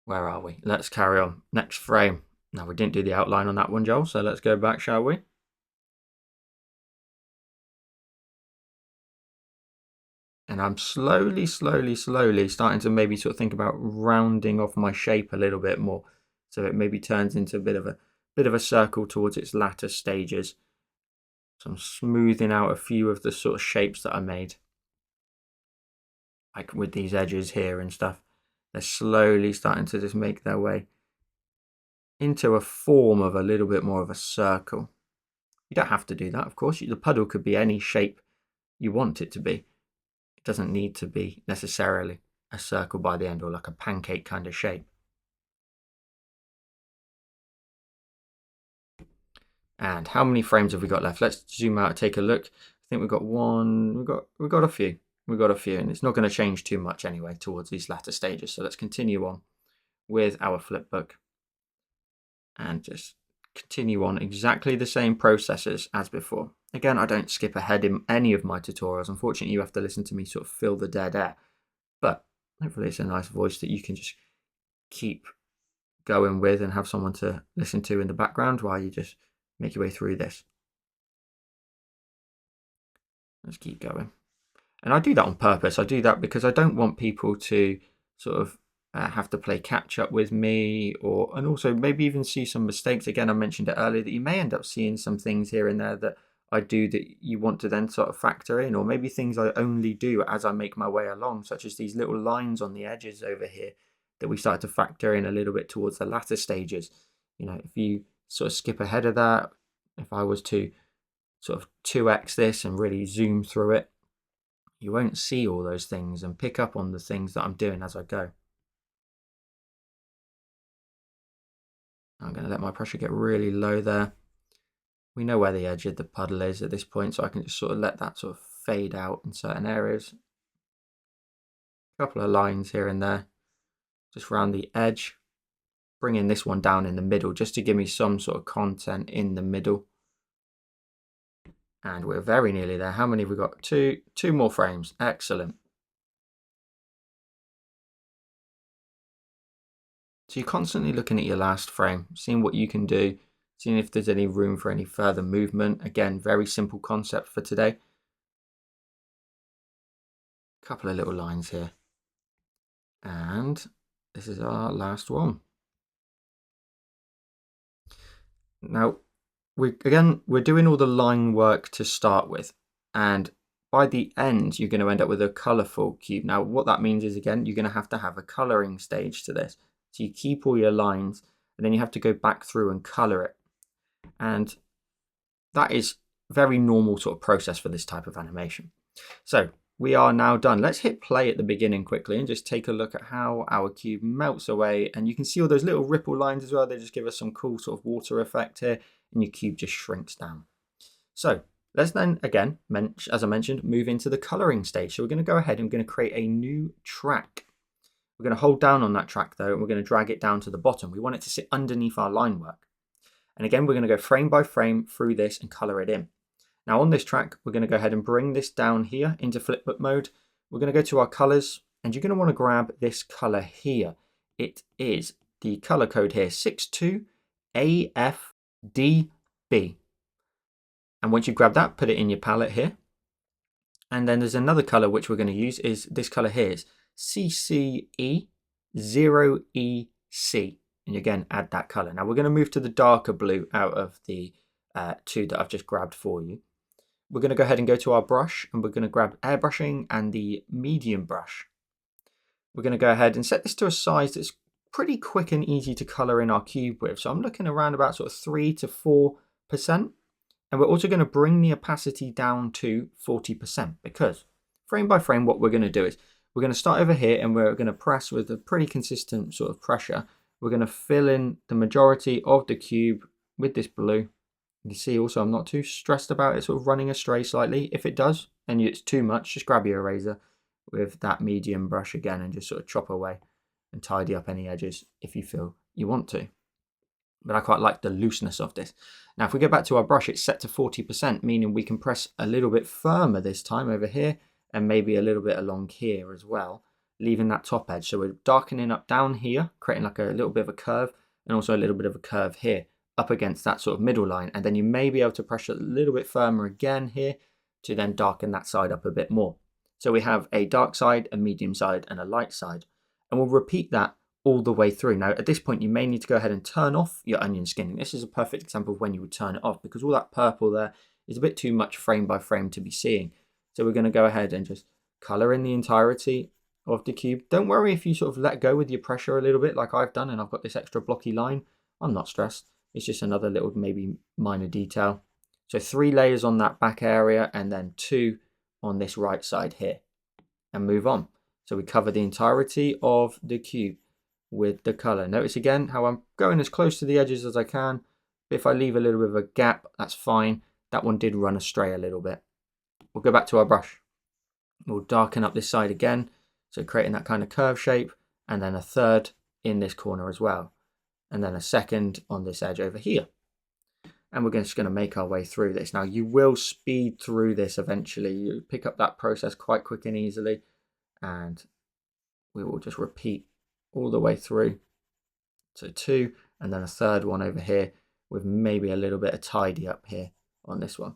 Where are we? Let's carry on. Next frame. Now, we didn't do the outline on that one, Joel, so let's go back, shall we? And I'm slowly starting to maybe sort of think about rounding off my shape a little bit more. So it maybe turns into a bit of a circle towards its latter stages. So I'm smoothing out a few of the sort of shapes that I made. Like with these edges here and stuff. They're slowly starting to just make their way into a form of a little bit more of a circle. You don't have to do that, of course. The puddle could be any shape you want it to be. It doesn't need to be necessarily a circle by the end or like a pancake kind of shape. And how many frames have we got left? Let's zoom out and take a look. I think we've got one, we've got a few. We've got a few, and it's not going to change too much anyway towards these latter stages. So let's continue on with our flipbook and just continue on exactly the same processes as before. Again, I don't skip ahead in any of my tutorials. Unfortunately, you have to listen to me sort of fill the dead air, but hopefully it's a nice voice that you can just keep going with and have someone to listen to in the background while you just make your way through this. Let's keep going. And I do that on purpose. I do that because I don't want people to sort of have to play catch up with me, and also maybe even see some mistakes. Again, I mentioned it earlier that you may end up seeing some things here and there that I do that you want to then sort of factor in, or maybe things I only do as I make my way along, such as these little lines on the edges over here that we start to factor in a little bit towards the latter stages. You know, if you sort of skip ahead of that, if I was to sort of 2x this and really zoom through it, you won't see all those things and pick up on the things that I'm doing as I go. I'm going to let my pressure get really low there. We know where the edge of the puddle is at this point, so I can just sort of let that sort of fade out in certain areas. A couple of lines here and there, just around the edge. Bringing this one down in the middle, just to give me some sort of content in the middle. And we're very nearly there. How many have we got? Two more frames. Excellent. So you're constantly looking at your last frame, seeing what you can do, seeing if there's any room for any further movement. Again, very simple concept for today. A couple of little lines here. And this is our last one. Now, we're doing all the line work to start with, and by the end, you're going to end up with a colorful cube. Now, what that means is, again, you're going to have a coloring stage to this. So you keep all your lines, and then you have to go back through and color it. And that is very normal sort of process for this type of animation. So we are now done. Let's hit play at the beginning quickly and just take a look at how our cube melts away. And you can see all those little ripple lines as well. They just give us some cool sort of water effect here, and your cube just shrinks down. So let's then, again, as I mentioned, move into the coloring stage. So we're going to go ahead and we're going to create a new track. We're going to hold down on that track though, and we're going to drag it down to the bottom. We want it to sit underneath our line work. And again, we're going to go frame by frame through this and color it in. Now on this track, we're going to go ahead and bring this down here into Flipbook mode. We're going to go to our colors, and you're going to want to grab this color here. It is the color code here, 62AFDB. And once you grab that, put it in your palette here. And then there's another color which we're going to use is this color here, is CCE0EC. And again, add that color. Now we're going to move to the darker blue out of the two that I've just grabbed for you. We're going to go ahead and go to our brush, and we're going to grab airbrushing and the medium brush. We're going to go ahead and set this to a size that's pretty quick and easy to color in our cube with. So I'm looking around about sort of 3 to 4%. And we're also going to bring the opacity down to 40%, because frame by frame, what we're going to do is we're going to start over here, and we're going to press with a pretty consistent sort of pressure. We're going to fill in the majority of the cube with this blue. You can see also I'm not too stressed about it sort of running astray slightly. If it does and it's too much, just grab your eraser with that medium brush again and just sort of chop away and tidy up any edges if you feel you want to. But I quite like the looseness of this. Now if we go back to our brush, it's set to 40%, meaning we can press a little bit firmer this time over here, and maybe a little bit along here as well, leaving that top edge. So we're darkening up down here, creating like a little bit of a curve, and also a little bit of a curve here up against that sort of middle line. And then you may be able to pressure a little bit firmer again here to then darken that side up a bit more. So we have a dark side, a medium side, and a light side. And we'll repeat that all the way through. Now at this point, you may need to go ahead and turn off your onion skinning. This is a perfect example of when you would turn it off, because all that purple there is a bit too much frame by frame to be seeing. So we're going to go ahead and just color in the entirety of the cube. Don't worry if you sort of let go with your pressure a little bit like I've done and I've got this extra blocky line. I'm not stressed. It's just another little maybe minor detail. So 3 layers on that back area, and then 2 on this right side here, and move on. So we cover the entirety of the cube with the color. Notice again how I'm going as close to the edges as I can. But if I leave a little bit of a gap, that's fine. That one did run astray a little bit. We'll go back to our brush. We'll darken up this side again. So creating that kind of curve shape, and then a third in this corner as well. And then a second on this edge over here. And we're just going to make our way through this. Now you will speed through this eventually. You pick up that process quite quick and easily. And we will just repeat all the way through. So 2, and then a third one over here with maybe a little bit of tidy up here on this one.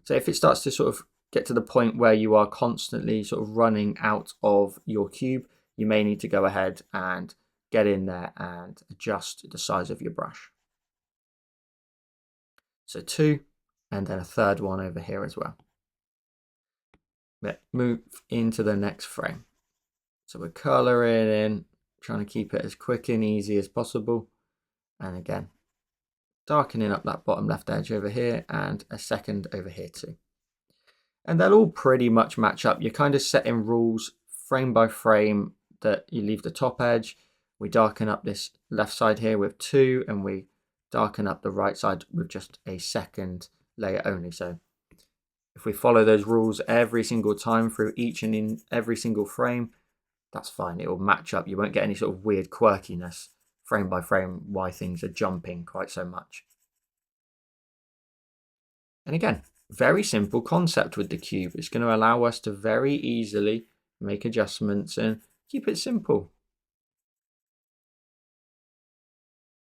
So if it starts to sort of get to the point where you are constantly sort of running out of your cube, you may need to go ahead and get in there and adjust the size of your brush. So 2, and then a third one over here as well. Let's move into the next frame. So we're coloring in, trying to keep it as quick and easy as possible. And again, darkening up that bottom left edge over here, and a second over here too. And they'll all pretty much match up. You're kind of setting rules frame by frame that you leave the top edge. We darken up this left side here with 2, and we darken up the right side with just a second layer only. So if we follow those rules every single time through each and in every single frame, that's fine. It will match up. You won't get any sort of weird quirkiness frame by frame why things are jumping quite so much. And again, very simple concept with the cube. It's going to allow us to very easily make adjustments and keep it simple.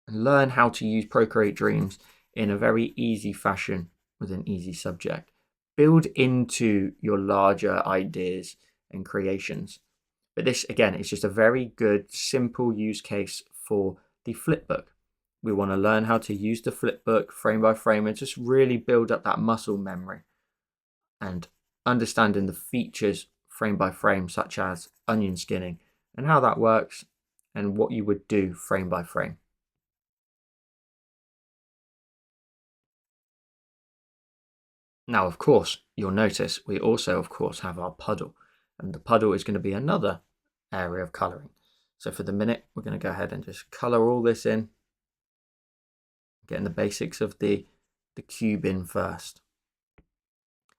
And learn how to use Procreate Dreams in a very easy fashion with an easy subject. Build into your larger ideas and creations. But this, again, is just a very good, simple use case for the Flipbook. We want to learn how to use the Flipbook frame by frame and just really build up that muscle memory and understanding the features frame by frame, such as onion skinning and how that works and what you would do frame by frame. Now, of course, you'll notice we also, of course, have our puddle, and the puddle is going to be another area of colouring. So for the minute, we're going to go ahead and just colour all this in, getting the basics of the cube in first.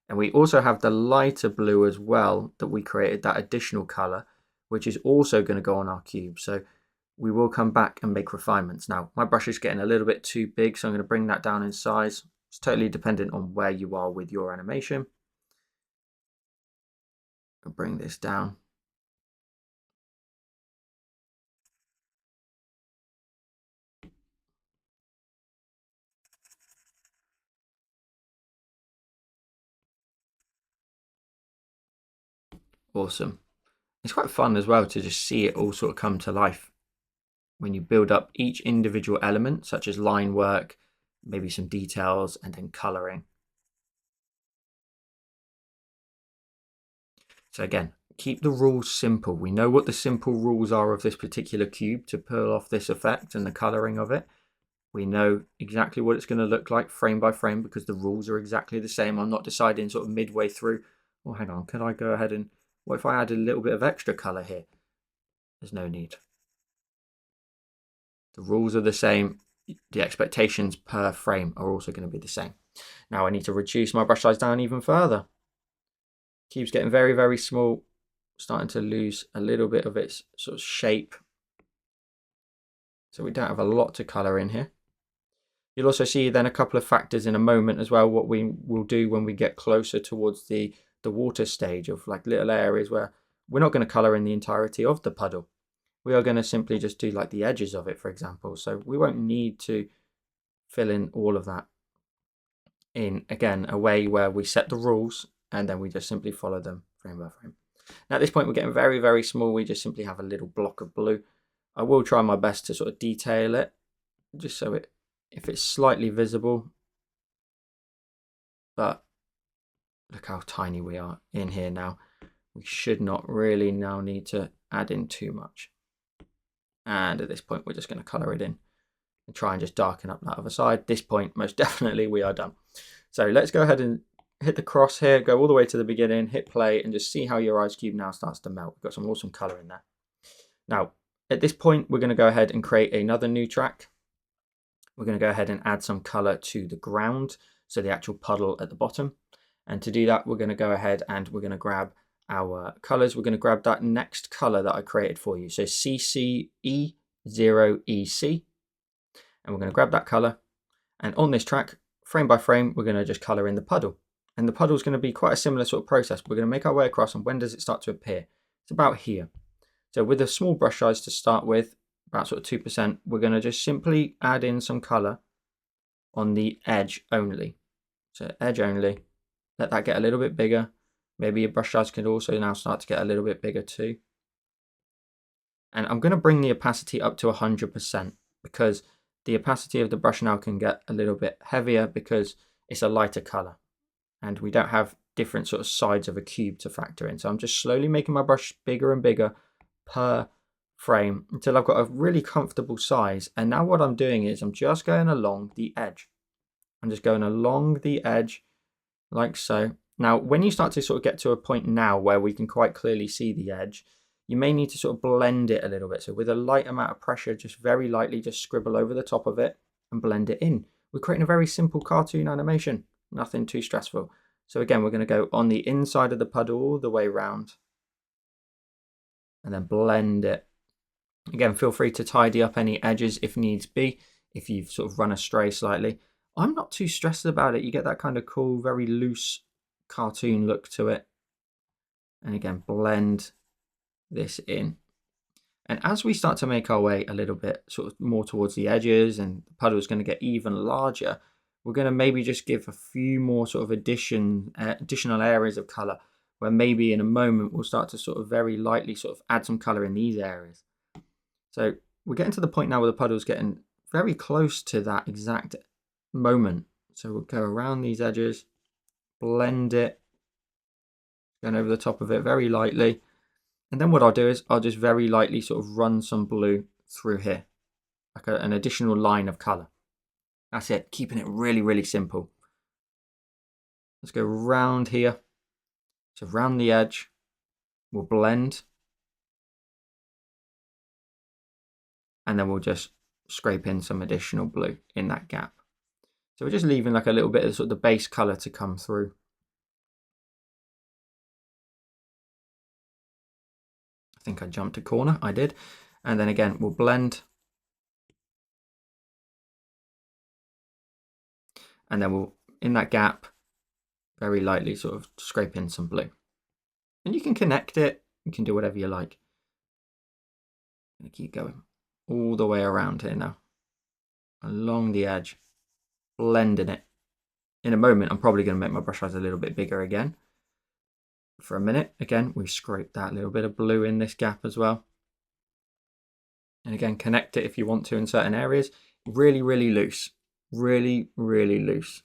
And we also have the lighter blue as well that we created, that additional colour, which is also going to go on our cube. So we will come back and make refinements. Now, my brush is getting a little bit too big, so I'm going to bring that down in size. It's totally dependent on where you are with your animation. I'll bring this down. Awesome. It's quite fun as well to just see it all sort of come to life when you build up each individual element, such as line work, maybe some details, and then colouring. So again, keep the rules simple. We know what the simple rules are of this particular cube to pull off this effect and the colouring of it. We know exactly what it's going to look like frame by frame because the rules are exactly the same. I'm not deciding sort of midway through, oh, hang on, can I go ahead and, what if I add a little bit of extra colour here? There's no need. The rules are the same. The expectations per frame are also going to be the same. Now I need to reduce my brush size down even further. Cube's getting very, very small, starting to lose a little bit of its sort of shape. So we don't have a lot to colour in here. You'll also see then a couple of factors in a moment as well, what we will do when we get closer towards the water stage of like little areas where we're not going to colour in the entirety of the puddle. We are going to simply just do like the edges of it, for example. So we won't need to fill in all of that in, again, a way where we set the rules and then we just simply follow them frame by frame. Now at this point we're getting very, very small. We just simply have a little block of blue. I will try my best to sort of detail it, just so if it's slightly visible. But look how tiny we are in here now. We should not really now need to add in too much. And at this point we're just going to colour it in and try and just darken up that other side. At this point, most definitely we are done. So let's go ahead and hit the cross here, go all the way to the beginning, hit play, and just see how your ice cube now starts to melt. We've got some awesome colour in there. Now, at this point, we're going to go ahead and create another new track. We're going to go ahead and add some colour to the ground, so the actual puddle at the bottom. And to do that, we're going to go ahead and we're going to grab our colours. We're going to grab that next colour that I created for you. So CCE0EC. And we're going to grab that colour. And on this track, frame by frame, we're going to just colour in the puddle. And the puddle is going to be quite a similar sort of process. We're going to make our way across, and when does it start to appear? It's about here. So with a small brush size to start with, about sort of 2%, we're going to just simply add in some colour on the edge only. So edge only, let that get a little bit bigger. Maybe your brush size can also now start to get a little bit bigger too. And I'm going to bring the opacity up to 100% because the opacity of the brush now can get a little bit heavier because it's a lighter colour. And we don't have different sort of sides of a cube to factor in. So I'm just slowly making my brush bigger and bigger per frame until I've got a really comfortable size. And now what I'm doing is I'm just going along the edge. I'm just going along the edge like so. Now, when you start to sort of get to a point now where we can quite clearly see the edge, you may need to sort of blend it a little bit. So with a light amount of pressure, just very lightly, just scribble over the top of it and blend it in. We're creating a very simple cartoon animation. Nothing too stressful. So again, we're going to go on the inside of the puddle all the way around and then blend it. Again, feel free to tidy up any edges if needs be, if you've sort of run astray slightly. I'm not too stressed about it. You get that kind of cool, very loose cartoon look to it. And again, blend this in. And as we start to make our way a little bit sort of more towards the edges and the puddle is going to get even larger, we're going to maybe just give a few more sort of additional areas of colour where maybe in a moment we'll start to sort of very lightly sort of add some colour in these areas. So we're getting to the point now where the puddle's getting very close to that exact moment. So we'll go around these edges, blend it, going over the top of it very lightly. And then what I'll do is I'll just very lightly sort of run some blue through here, like an additional line of color. That's it, keeping it really, really simple. Let's go round here. So round the edge, we'll blend. And then we'll just scrape in some additional blue in that gap. So we're just leaving like a little bit of sort of the base color to come through. I think I jumped a corner, I did. And then again, we'll blend. And then we'll, in that gap, very lightly sort of scrape in some blue. And you can connect it, you can do whatever you like. I'm gonna keep going all the way around here now, along the edge, blending it. In a moment, I'm probably going to make my brush size a little bit bigger again. For a minute, again, we scrape that little bit of blue in this gap as well. And again, connect it if you want to in certain areas. Really, really loose. Really, really loose.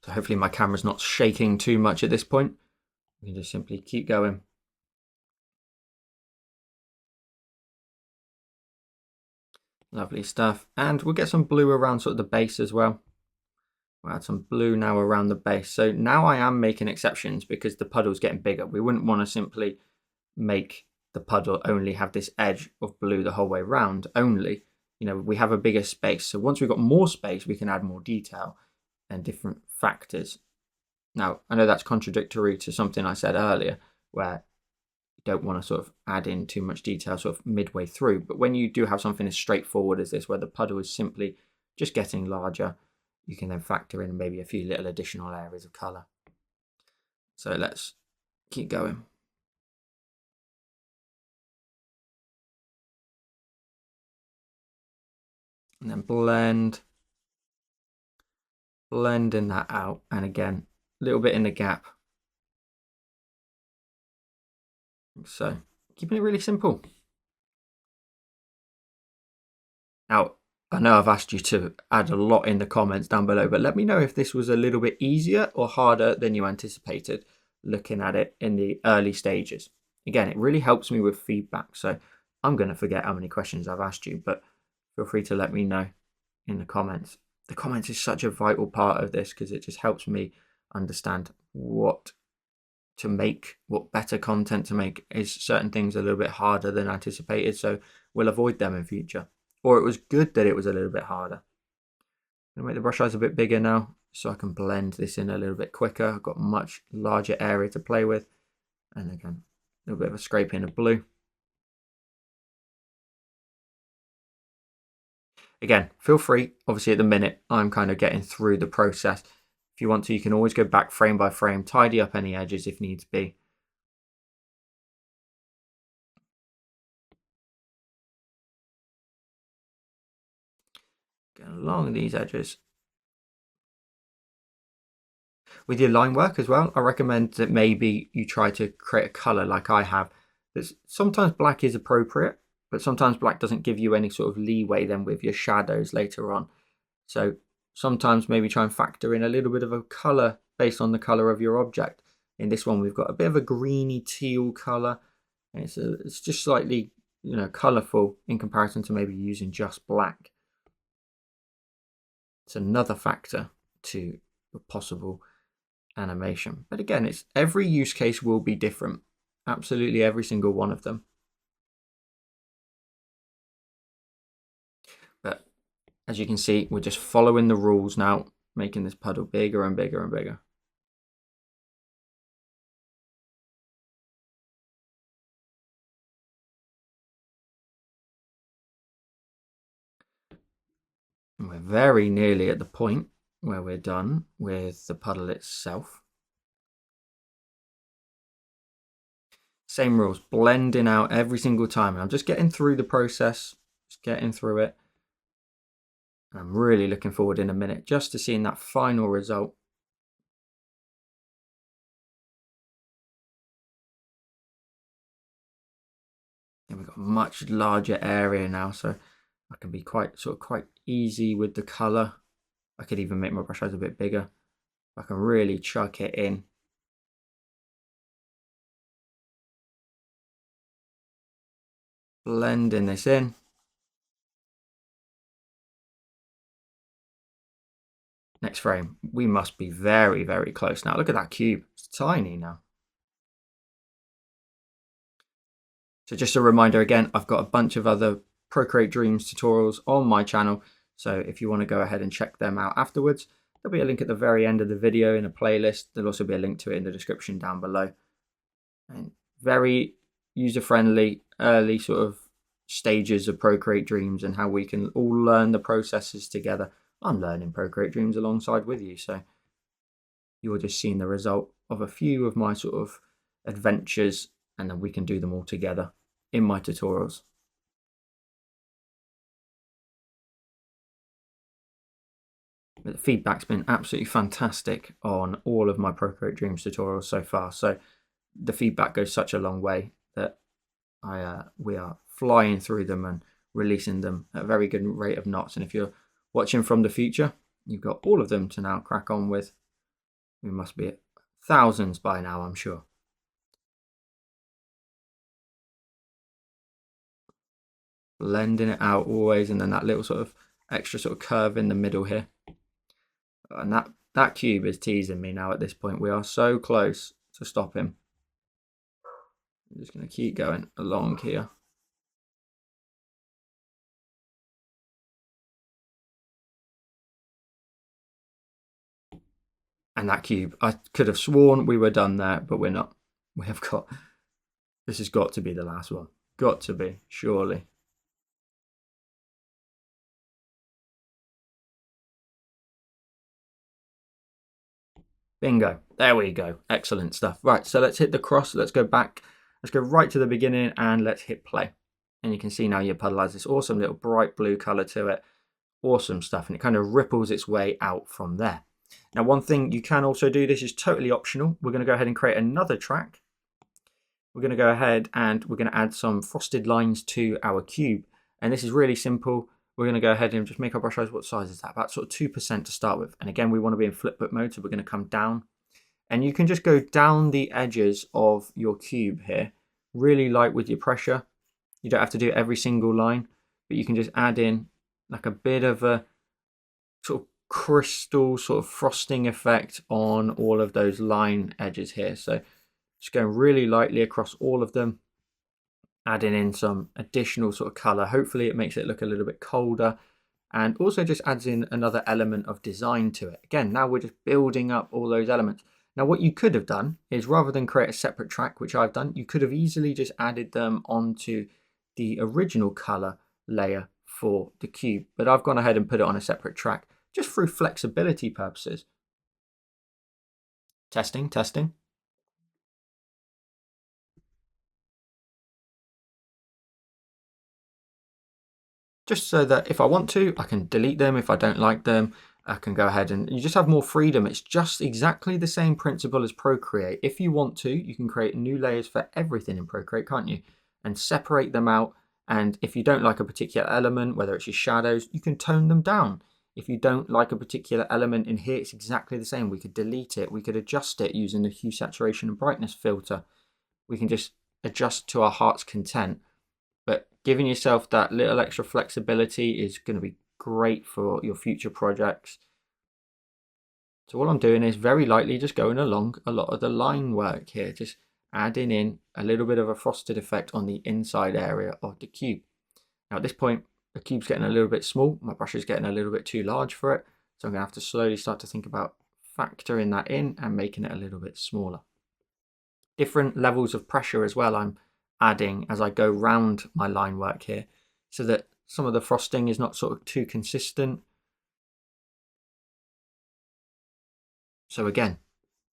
So hopefully my camera's not shaking too much at this point. You can just simply keep going. Lovely stuff. And we'll get some blue around sort of the base as well. We'll add some blue now around the base. So now I am making exceptions because the puddle's getting bigger. We wouldn't want to simply make the puddle only have this edge of blue the whole way around only. You know, we have a bigger space. So once we've got more space, we can add more detail and different factors. Now, I know that's contradictory to something I said earlier, where don't want to sort of add in too much detail sort of midway through. But when you do have something as straightforward as this, where the puddle is simply just getting larger, you can then factor in maybe a few little additional areas of color. So let's keep going. And then blending that out. And again, a little bit in the gap. So keeping it really simple. Now, I know I've asked you to add a lot in the comments down below, but let me know if this was a little bit easier or harder than you anticipated looking at it in the early stages. Again, it really helps me with feedback. So I'm going to forget how many questions I've asked you, but feel free to let me know in the comments. The comments is such a vital part of this because it just helps me understand what to make, what better content to make. Is certain things a little bit harder than anticipated, so we'll avoid them in future. Or it was good that it was a little bit harder. I'm gonna make the brush size a bit bigger now so I can blend this in a little bit quicker. I've got much larger area to play with. And again, a little bit of a scraping of blue. Again, feel free, obviously at the minute, I'm kind of getting through the process. If you want to, you can always go back frame by frame, tidy up any edges if needs be. Going along these edges. With your line work as well, I recommend that maybe you try to create a color like I have. Sometimes black is appropriate, but sometimes black doesn't give you any sort of leeway then with your shadows later on. So sometimes maybe try and factor in a little bit of a color based on the color of your object. In this one, we've got a bit of a greeny teal color. And it's just slightly, you know, colorful in comparison to maybe using just black. It's another factor to a possible animation. But again, it's every use case will be different. Absolutely every single one of them. But as you can see, we're just following the rules now, making this puddle bigger and bigger and bigger. And we're very nearly at the point where we're done with the puddle itself. Same rules, blending out every single time. I'm just getting through the process, just getting through it. I'm really looking forward in a minute just to seeing that final result. got a much larger area now, so I can be quite easy with the color. I could even make my brush size a bit bigger. I can really chuck it in. Blending this in. Next frame. We must be very, very close now. Look at that cube. It's tiny now. So just a reminder again, I've got a bunch of other Procreate Dreams tutorials on my channel. So if you want to go ahead and check them out afterwards, there'll be a link at the very end of the video in a playlist. There'll also be a link to it in the description down below. And very user-friendly, early sort of stages of Procreate Dreams and how we can all learn the processes together. I'm learning Procreate Dreams alongside with you, so you're just seeing the result of a few of my sort of adventures, and then we can do them all together in my tutorials. But the feedback's been absolutely fantastic on all of my Procreate Dreams tutorials so far, so the feedback goes such a long way that we are flying through them and releasing them at a very good rate of knots. And if you're watching from the future, you've got all of them to now crack on with. We must be at thousands by now, I'm sure. Blending it out always, and then that little sort of extra sort of curve in the middle here. And that cube is teasing me now at this point. We are so close to stop him. I'm just going to keep going along here. And that cube, I could have sworn we were done there, but we're not. We have got, this has got to be the last one. Got to be, surely. Bingo. There we go. Excellent stuff. Right, so let's hit the cross. Let's go back. Let's go right to the beginning and let's hit play. And you can see now your puddle has this awesome little bright blue color to it. Awesome stuff. And it kind of ripples its way out from there. Now, one thing you can also do, this is totally optional. We're going to go ahead and create another track. We're going to go ahead and we're going to add some frosted lines to our cube. And this is really simple. We're going to go ahead and just make our brush size. What size is that? About sort of 2% to start with. And again, we want to be in Flipbook mode, so we're going to come down. And you can just go down the edges of your cube here, really light with your pressure. You don't have to do every single line, but you can just add in like a bit of a sort of crystal sort of frosting effect on all of those line edges here. So just going really lightly across all of them, adding in some additional sort of color. Hopefully it makes it look a little bit colder and also just adds in another element of design to it. Again, now we're just building up all those elements. Now what you could have done is, rather than create a separate track, which I've done, you could have easily just added them onto the original color layer for the cube. But I've gone ahead and put it on a separate track just through flexibility purposes. Testing, testing. Just so that if I want to, I can delete them. If I don't like them, I can go ahead and you just have more freedom. It's just exactly the same principle as Procreate. If you want to, you can create new layers for everything in Procreate, can't you? And separate them out. And if you don't like a particular element, whether it's your shadows, you can tone them down. If you don't like a particular element in here, it's exactly the same. We could delete it. We could adjust it using the hue, saturation, and brightness filter. We can just adjust to our heart's content. But giving yourself that little extra flexibility is going to be great for your future projects. So what I'm doing is very lightly just going along a lot of the line work here, just adding in a little bit of a frosted effect on the inside area of the cube. Now at this point, the cube's getting a little bit small. My brush is getting a little bit too large for it. So I'm going to have to slowly start to think about factoring that in and making it a little bit smaller. Different levels of pressure as well I'm adding as I go round my line work here, so that some of the frosting is not sort of too consistent. So again,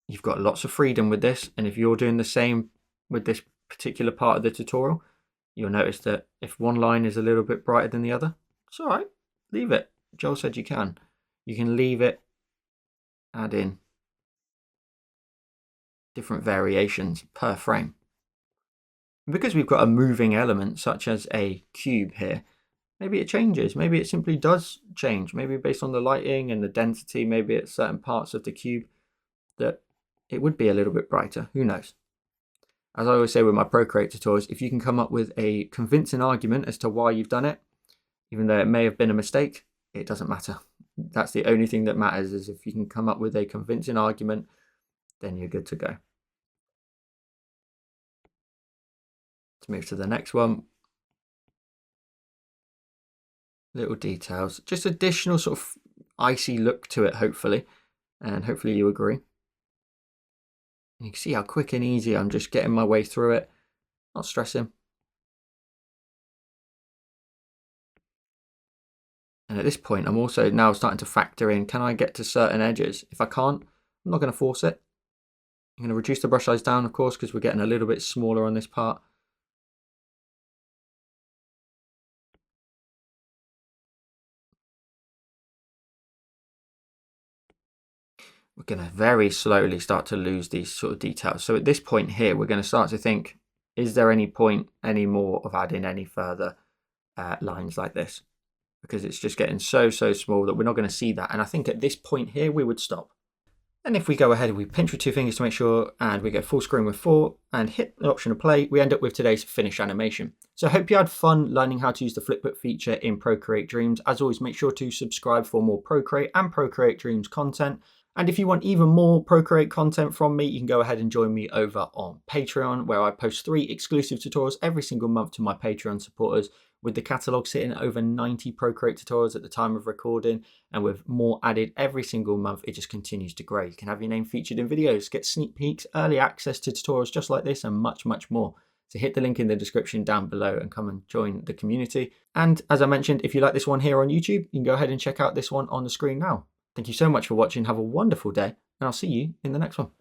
you've got lots of freedom with this, and if you're doing the same with this particular part of the tutorial, you'll notice that if one line is a little bit brighter than the other, it's all right, leave it. Joel said you can. You can leave it, add in different variations per frame. Because we've got a moving element such as a cube here, maybe it changes, maybe it simply does change, maybe based on the lighting and the density, maybe it's certain parts of the cube that it would be a little bit brighter, who knows. As I always say with my Procreate tutorials, if you can come up with a convincing argument as to why you've done it, even though it may have been a mistake, it doesn't matter. That's the only thing that matters, is if you can come up with a convincing argument, then you're good to go. Let's move to the next one. Little details, just additional sort of icy look to it, hopefully, and hopefully you agree. And you can see how quick and easy I'm just getting my way through it, not stressing. And at this point, I'm also now starting to factor in, can I get to certain edges? If I can't, I'm not going to force it. I'm going to reduce the brush size down, of course, because we're getting a little bit smaller on this part. We're going to very slowly start to lose these sort of details. So at this point here, we're going to start to think, is there any point anymore of adding any further lines like this? Because it's just getting so small that we're not going to see that. And I think at this point here, we would stop. And if we go ahead and we pinch with 2 fingers to make sure, and we go full screen with 4 and hit the option of play, we end up with today's finished animation. So I hope you had fun learning how to use the Flipbook feature in Procreate Dreams. As always, make sure to subscribe for more Procreate and Procreate Dreams content. And if you want even more Procreate content from me, you can go ahead and join me over on Patreon, where I post 3 exclusive tutorials every single month to my Patreon supporters, with the catalogue sitting at over 90 Procreate tutorials at the time of recording, and with more added every single month. It just continues to grow. You can have your name featured in videos, get sneak peeks, early access to tutorials just like this, and much more. So hit the link in the description down below and come and join the community. And as I mentioned, if you like this one here on YouTube, you can go ahead and check out this one on the screen now. Thank you so much for watching. Have a wonderful day, and I'll see you in the next one.